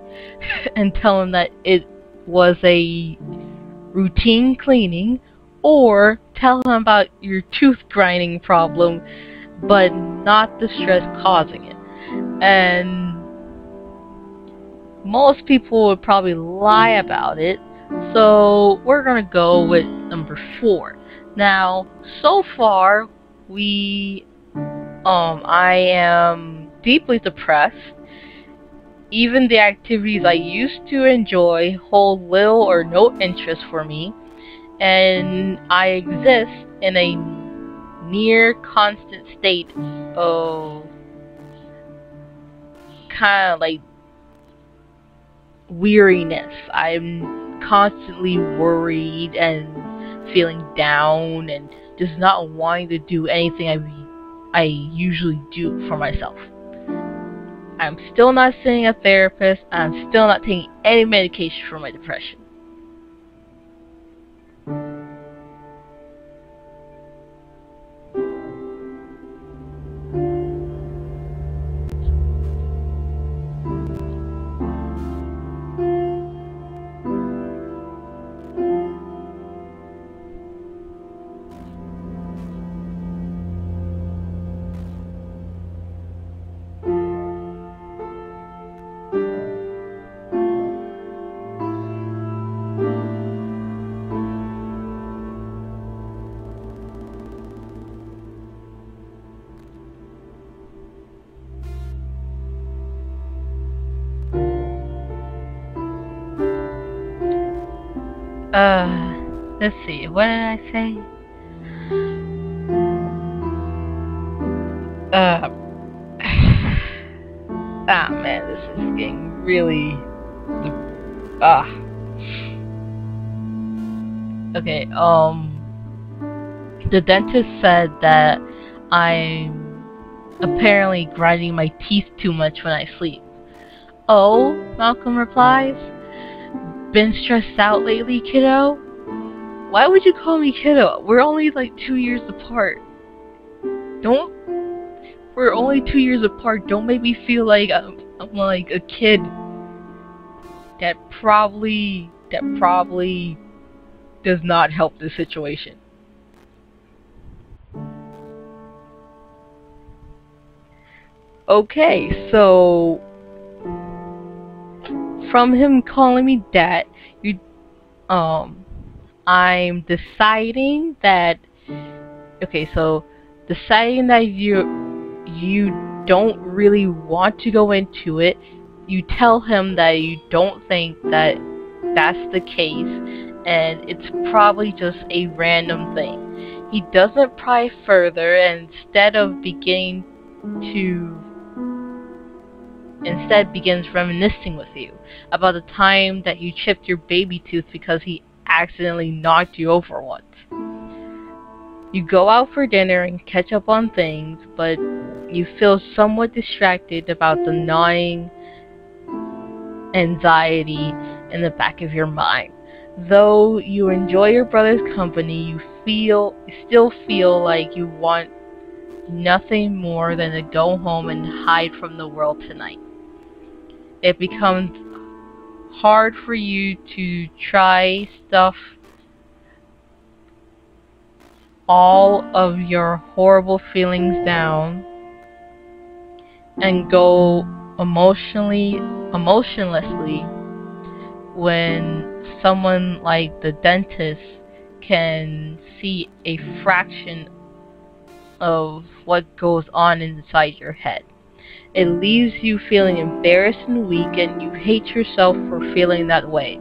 and tell him that it was a routine cleaning, or tell him about your tooth grinding problem, but not the stress causing it. And most people would probably lie about it, so we're gonna go with number 4. Now, so far, I am deeply depressed. Even the activities I used to enjoy hold little or no interest for me, and I exist in a near constant state of kind of like weariness. I'm constantly worried and feeling down and just not wanting to do anything I usually do for myself. I'm still not seeing a therapist. I'm still not taking any medication for my depression. Let's see, what did I say? Man, this is getting really... Okay, the dentist said that I'm apparently grinding my teeth too much when I sleep. Oh, Malcolm replies. Been stressed out lately, kiddo? Why would you call me kiddo? We're only like 2 years apart. We're only 2 years apart. Don't make me feel like I'm like a kid. That probably does not help the situation. Okay, so from him calling me dad, I'm deciding that deciding that you don't really want to go into it. You tell him that you don't think that that's the case, and it's probably just a random thing. He doesn't pry further, and instead begins reminiscing with you about the time that you chipped your baby tooth because he accidentally knocked you over once. You go out for dinner and catch up on things, but you feel somewhat distracted about the gnawing anxiety in the back of your mind. Though you enjoy your brother's company, you still feel like you want nothing more than to go home and hide from the world tonight. It becomes hard for you to try stuff all of your horrible feelings down and go emotionlessly when someone like the dentist can see a fraction of what goes on inside your head. It leaves you feeling embarrassed and weak, and you hate yourself for feeling that way.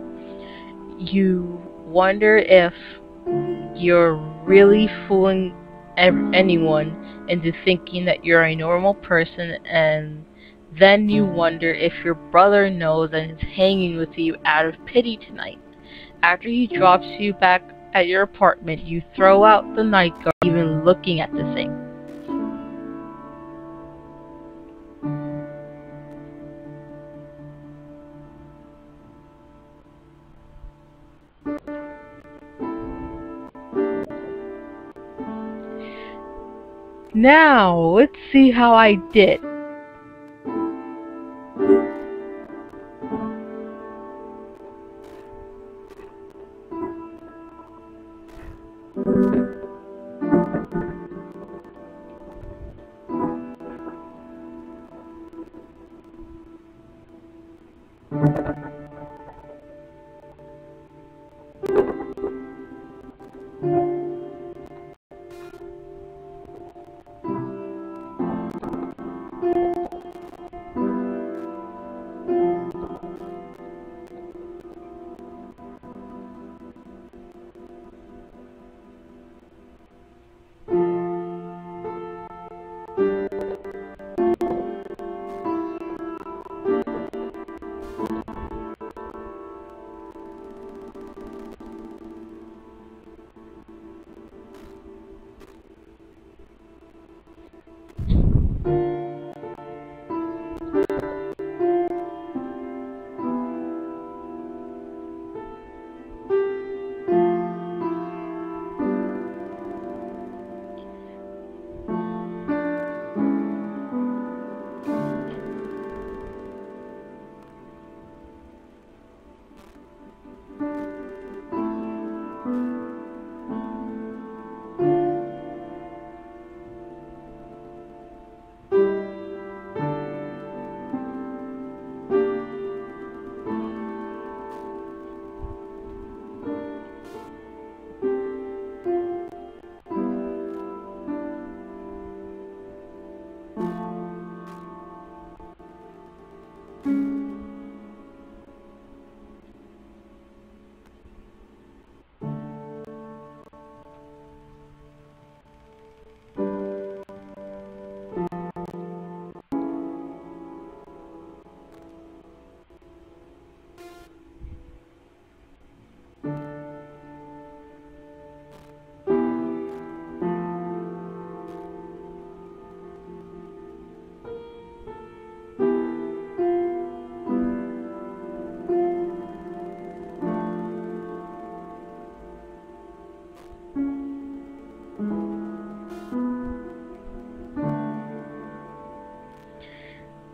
You wonder if you're really fooling anyone into thinking that you're a normal person, and then you wonder if your brother knows and is hanging with you out of pity tonight. After he drops you back at your apartment, you throw out the night guard even looking at the thing. Now, let's see how I did.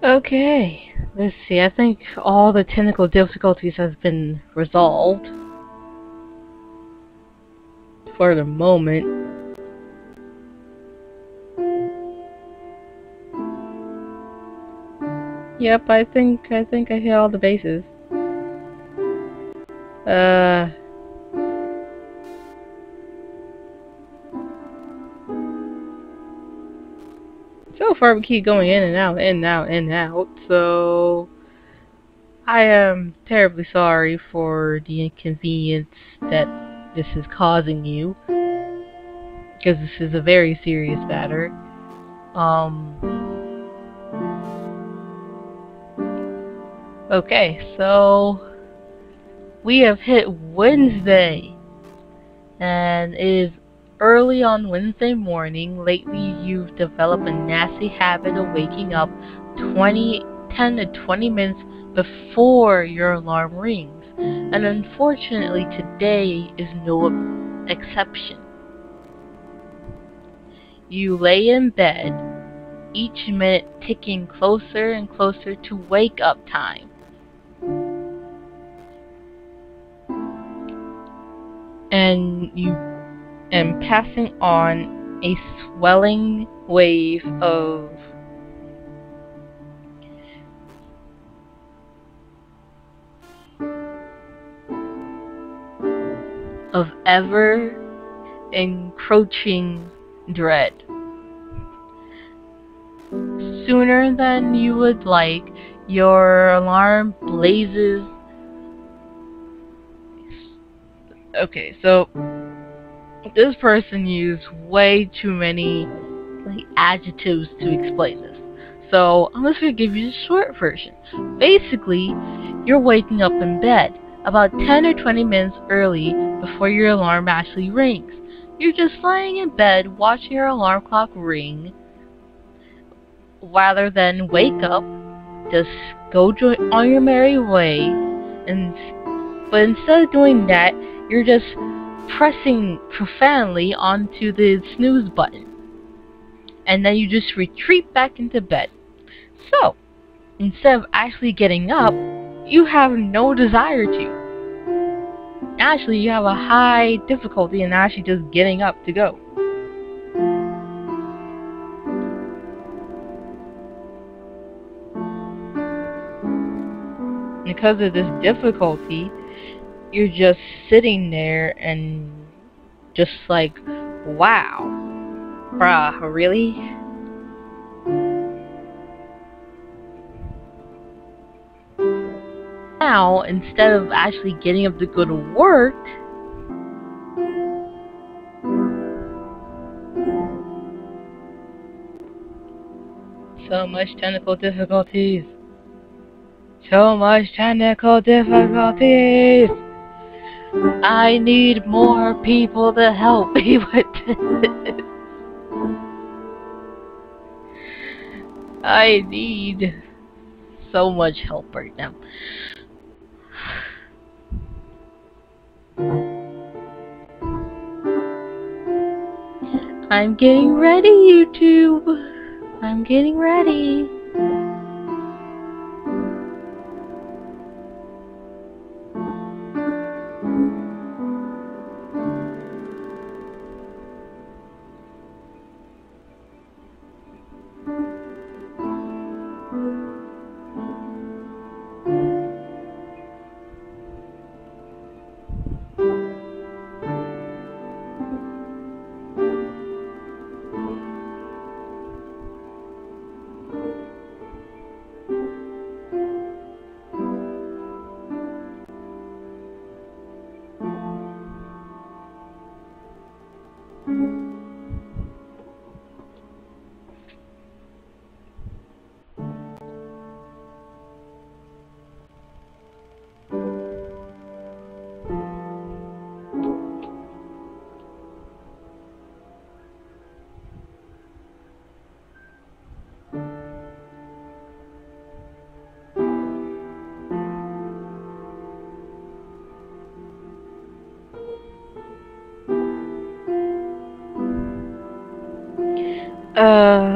Okay, let's see. I think all the technical difficulties have been resolved for the moment. Yep, I think I hit all the bases. So far we keep going in and out, in and out, in and out, so I am terribly sorry for the inconvenience that this is causing you. because this is a very serious matter. Okay, so we have hit Wednesday, and it is early on Wednesday morning. Lately, you've developed a nasty habit of waking up 10 to 20 minutes before your alarm rings, and unfortunately today is no exception. You lay in bed, each minute ticking closer and closer to wake up time. And you am passing on a swelling wave of ever encroaching dread. Sooner than you would like, your alarm blazes. Okay, so this person used way too many adjectives to explain this. So I'm just going to give you the short version. Basically, you're waking up in bed about 10 or 20 minutes early before your alarm actually rings. You're just lying in bed watching your alarm clock ring rather than wake up, just go on your merry way, but instead of doing that, you're just pressing profoundly onto the snooze button, and then you just retreat back into bed. So, instead of actually getting up, you have no desire to. Actually, you have a high difficulty in actually just getting up to go. Because of this difficulty, you're just sitting there and just like, wow, bruh, really? Now, instead of actually getting up to go to work, so much technical difficulties. So much technical difficulties. I need more people to help me with this. I need so much help right now. I'm getting ready, YouTube. I'm getting ready.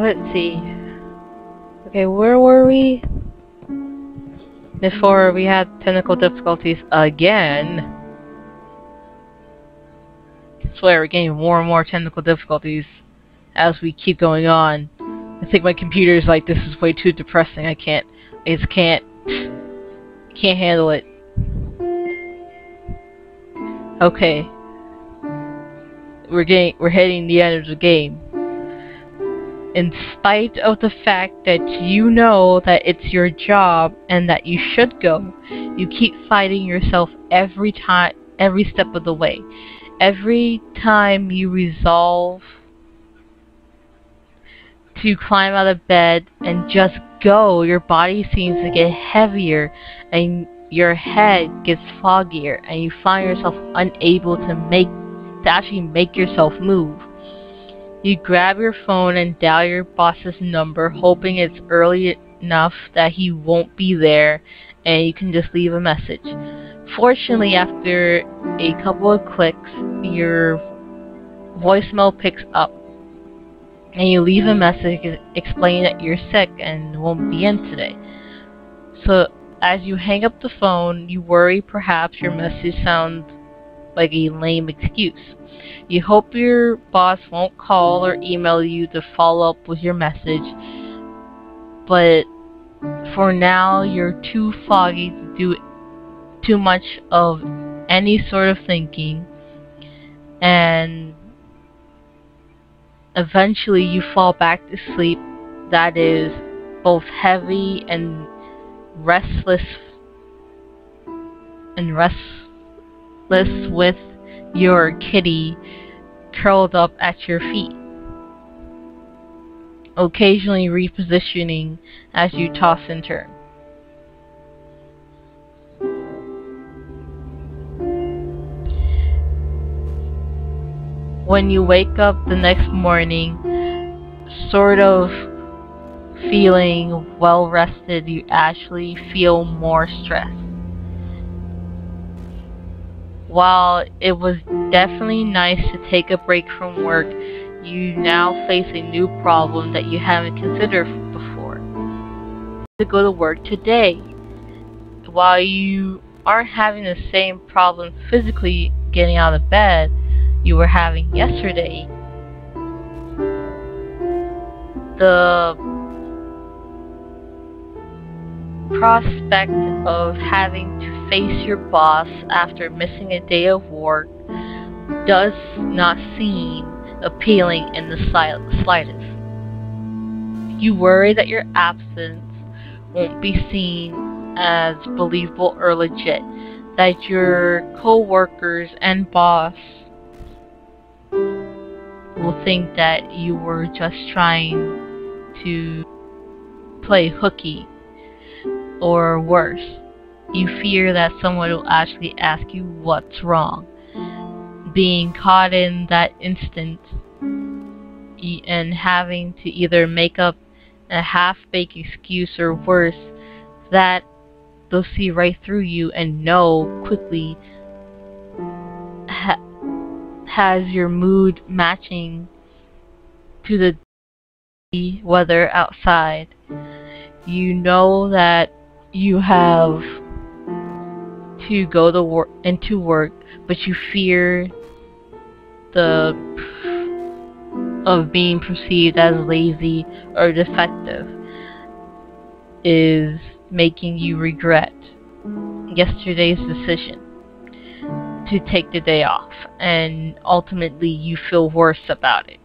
Let's see. Okay, where were we? Before we had technical difficulties again. I swear, we're getting more and more technical difficulties as we keep going on. I think my computer's like, this is way too depressing. I just can't handle it. Okay. We're hitting the end of the game. In spite of the fact that you know that it's your job and that you should go, you keep fighting yourself every step of the way. Every time you resolve to climb out of bed and just go. Your body seems to get heavier and your head gets foggier, and you find yourself unable to actually make yourself move. You grab your phone and dial your boss's number, hoping it's early enough that he won't be there and you can just leave a message. Fortunately, after a couple of clicks, your voicemail picks up and you leave a message explaining that you're sick and won't be in today. So as you hang up the phone, you worry perhaps your message sounds like a lame excuse. You hope your boss won't call or email you to follow up with your message, but for now you're too foggy to do too much of any sort of thinking, and eventually you fall back to sleep that is both heavy and restless with your kitty curled up at your feet, occasionally repositioning as you toss and turn. When you wake up the next morning, sort of feeling well rested, you actually feel more stressed. While it was definitely nice to take a break from work, you now face a new problem that you haven't considered before. To go to work today. While you aren't having the same problem physically getting out of bed you were having yesterday, the prospect of having to face your boss after missing a day of work does not seem appealing in the slightest. You worry that your absence won't be seen as believable or legit, that your co-workers and boss will think that you were just trying to play hooky, or worse, you fear that someone will actually ask you what's wrong. Being caught in that instant and having to either make up a half-baked excuse or worse, that they'll see right through you and know quickly has your mood matching to the weather outside. You know that you have to go to work, but you fear of being perceived as lazy or defective is making you regret yesterday's decision to take the day off, and ultimately you feel worse about it.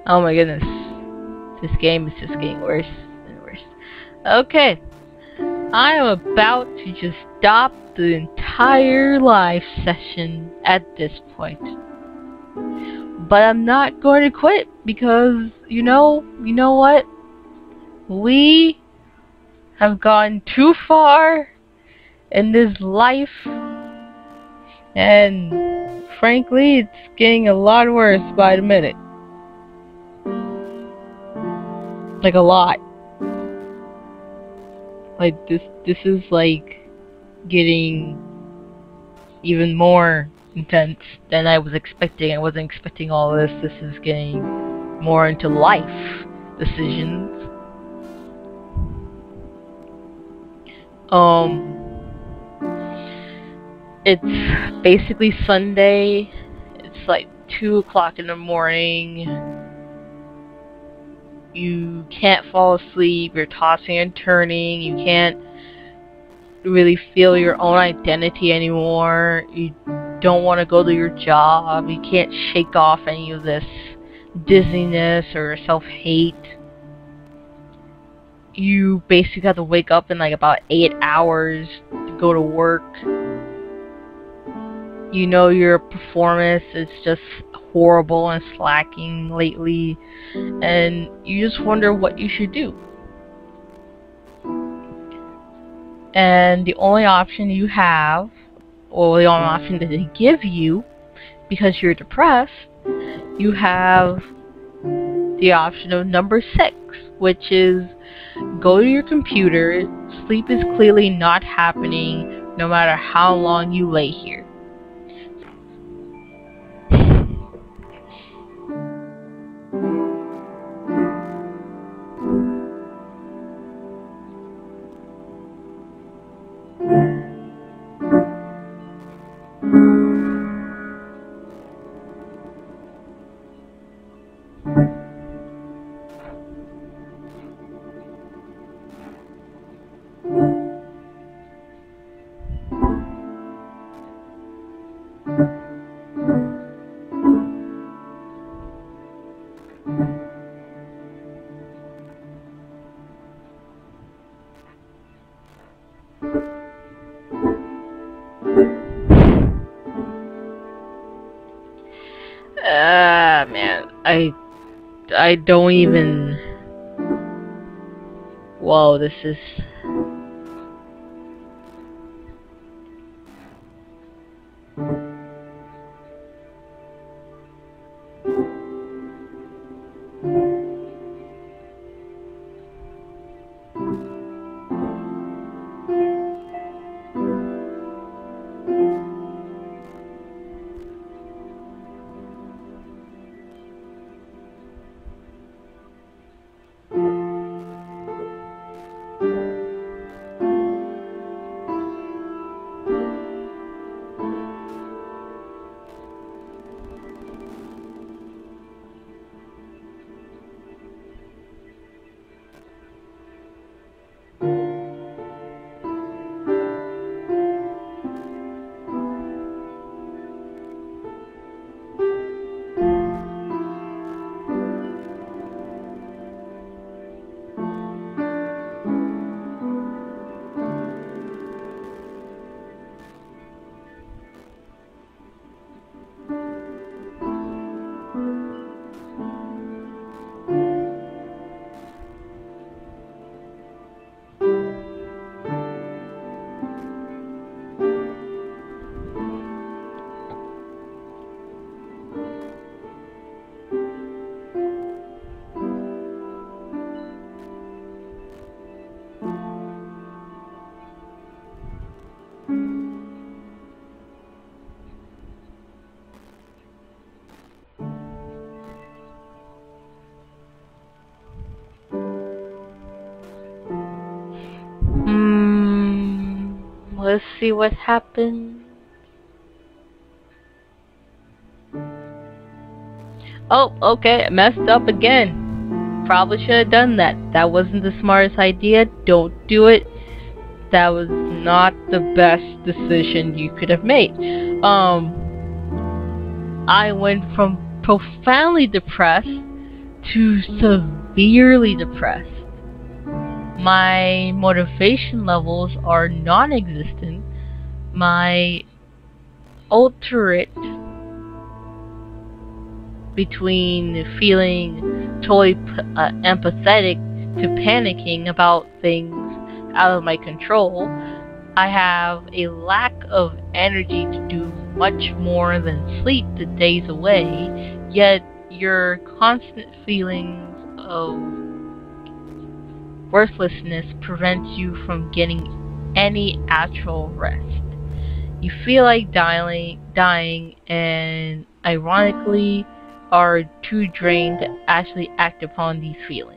Oh my goodness, this game is just getting worse and worse. Okay, I am about to just stop the entire live session at this point. But I'm not going to quit because, you know what? We have gone too far in this life, and frankly, it's getting a lot worse by the minute. Like a lot. Like this is like getting even more intense than I was expecting. I wasn't expecting all this. This is getting more into life decisions. It's basically Sunday. It's like 2 o'clock in the morning. You can't fall asleep. You're tossing and turning. You can't really feel your own identity anymore. You don't want to go to your job. You can't shake off any of this dizziness or self-hate. you basically have to wake up in like about 8 hours to go to work. You know your performance is just horrible and slacking lately, and you just wonder what you should do. And the only option you have, or the only option that they give you, because you're depressed, you have the option of number 6, which is go to your computer. Sleep is clearly not happening no matter how long you lay here. Man, I don't even. Whoa, this is. Let's see what happens. Oh, okay, I messed up again. Probably should have done that. That wasn't the smartest idea. Don't do it. That was not the best decision you could have made. I went from profoundly depressed to severely depressed. My motivation levels are non-existent. My alternate between feeling totally empathetic to panicking about things out of my control, I have a lack of energy to do much more than sleep the days away, yet your constant feelings of worthlessness prevents you from getting any actual rest. You feel like dying and ironically are too drained to actually act upon these feelings.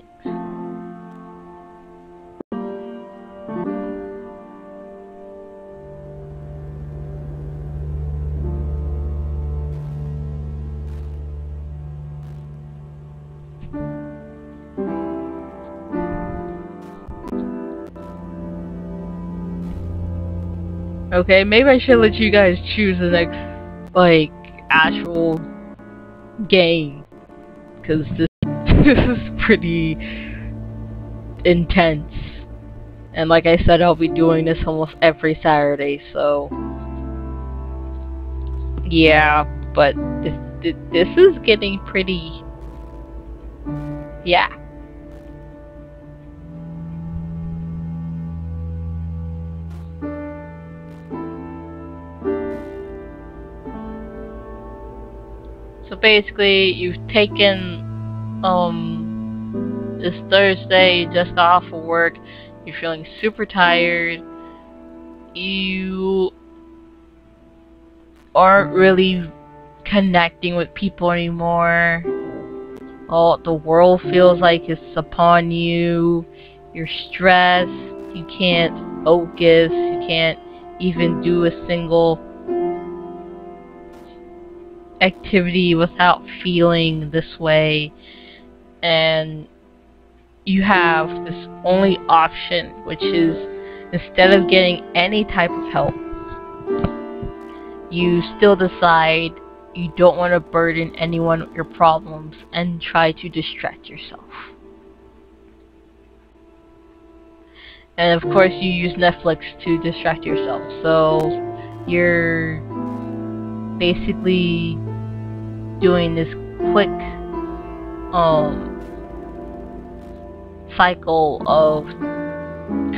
Okay, maybe I should let you guys choose the next, like, actual game. Because this is pretty intense. And like I said, I'll be doing this almost every Saturday, so yeah, but this is getting pretty, yeah. So basically, you've taken this Thursday, just off of work, you're feeling super tired, you aren't really connecting with people anymore. Oh, the world feels like it's upon you. You're stressed. You can't focus. You can't even do a single activity without feeling this way. And you have this only option, which is, instead of getting any type of help, you still decide you don't want to burden anyone with your problems and try to distract yourself. And of course you use Netflix to distract yourself. So you're basically doing this quick cycle of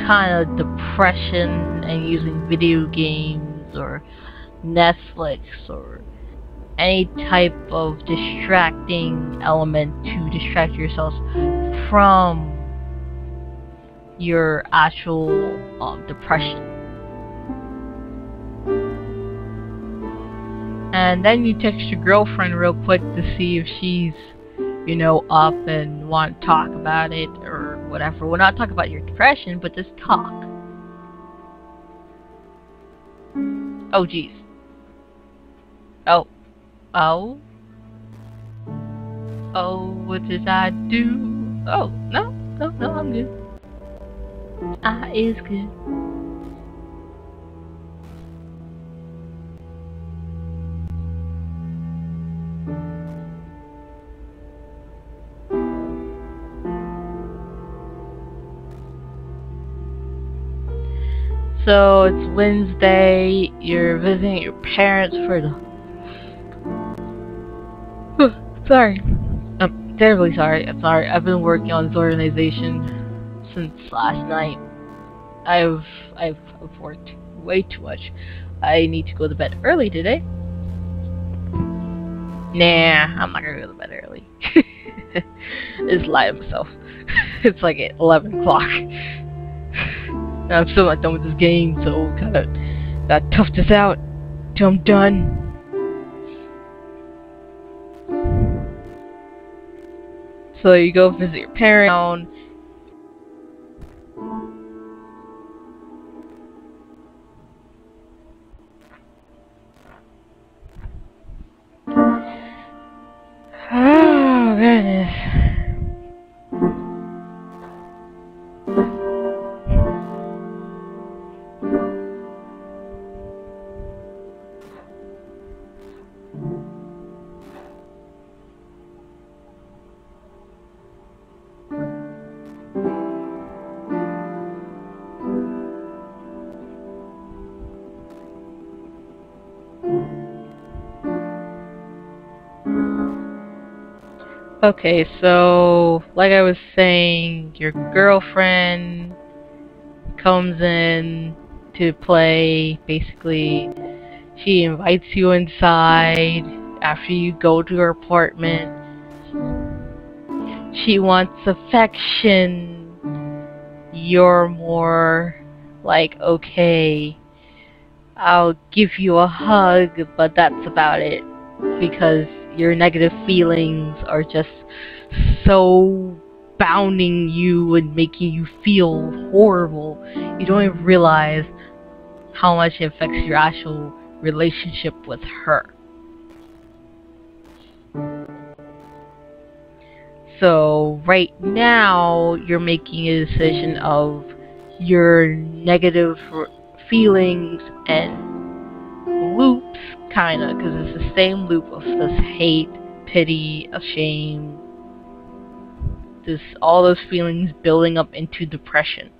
kind of depression and using video games or Netflix or any type of distracting element to distract yourselves from your actual depression. And then you text your girlfriend real quick to see if she's, you know, up and want to talk about it or whatever. Well, not talk about your depression, but just talk. Oh, jeez. Oh, what did I do? Oh, no, I'm good. I is good. So it's Wednesday, you're visiting your parents for the... Sorry. I'm terribly sorry. I'm sorry. I've been working on this organization since last night. I've worked way too much. I need to go to bed early today. Nah, I'm not gonna go to bed early. Just lie to myself. It's like at 11 o'clock. I'm still not done with this game, so gotta tough this out till I'm done. So you go visit your parents. Oh goodness. Okay, so like I was saying, your girlfriend comes in to play. Basically, she invites you inside after you go to her apartment. She wants affection. You're more like, okay, I'll give you a hug, but that's about it, because your negative feelings are just so bounding you and making you feel horrible. You don't even realize how much it affects your actual relationship with her. So right now you're making a decision of your negative feelings and loops, kinda, because it's the same loop of this hate, pity, shame, this all those feelings building up into depression.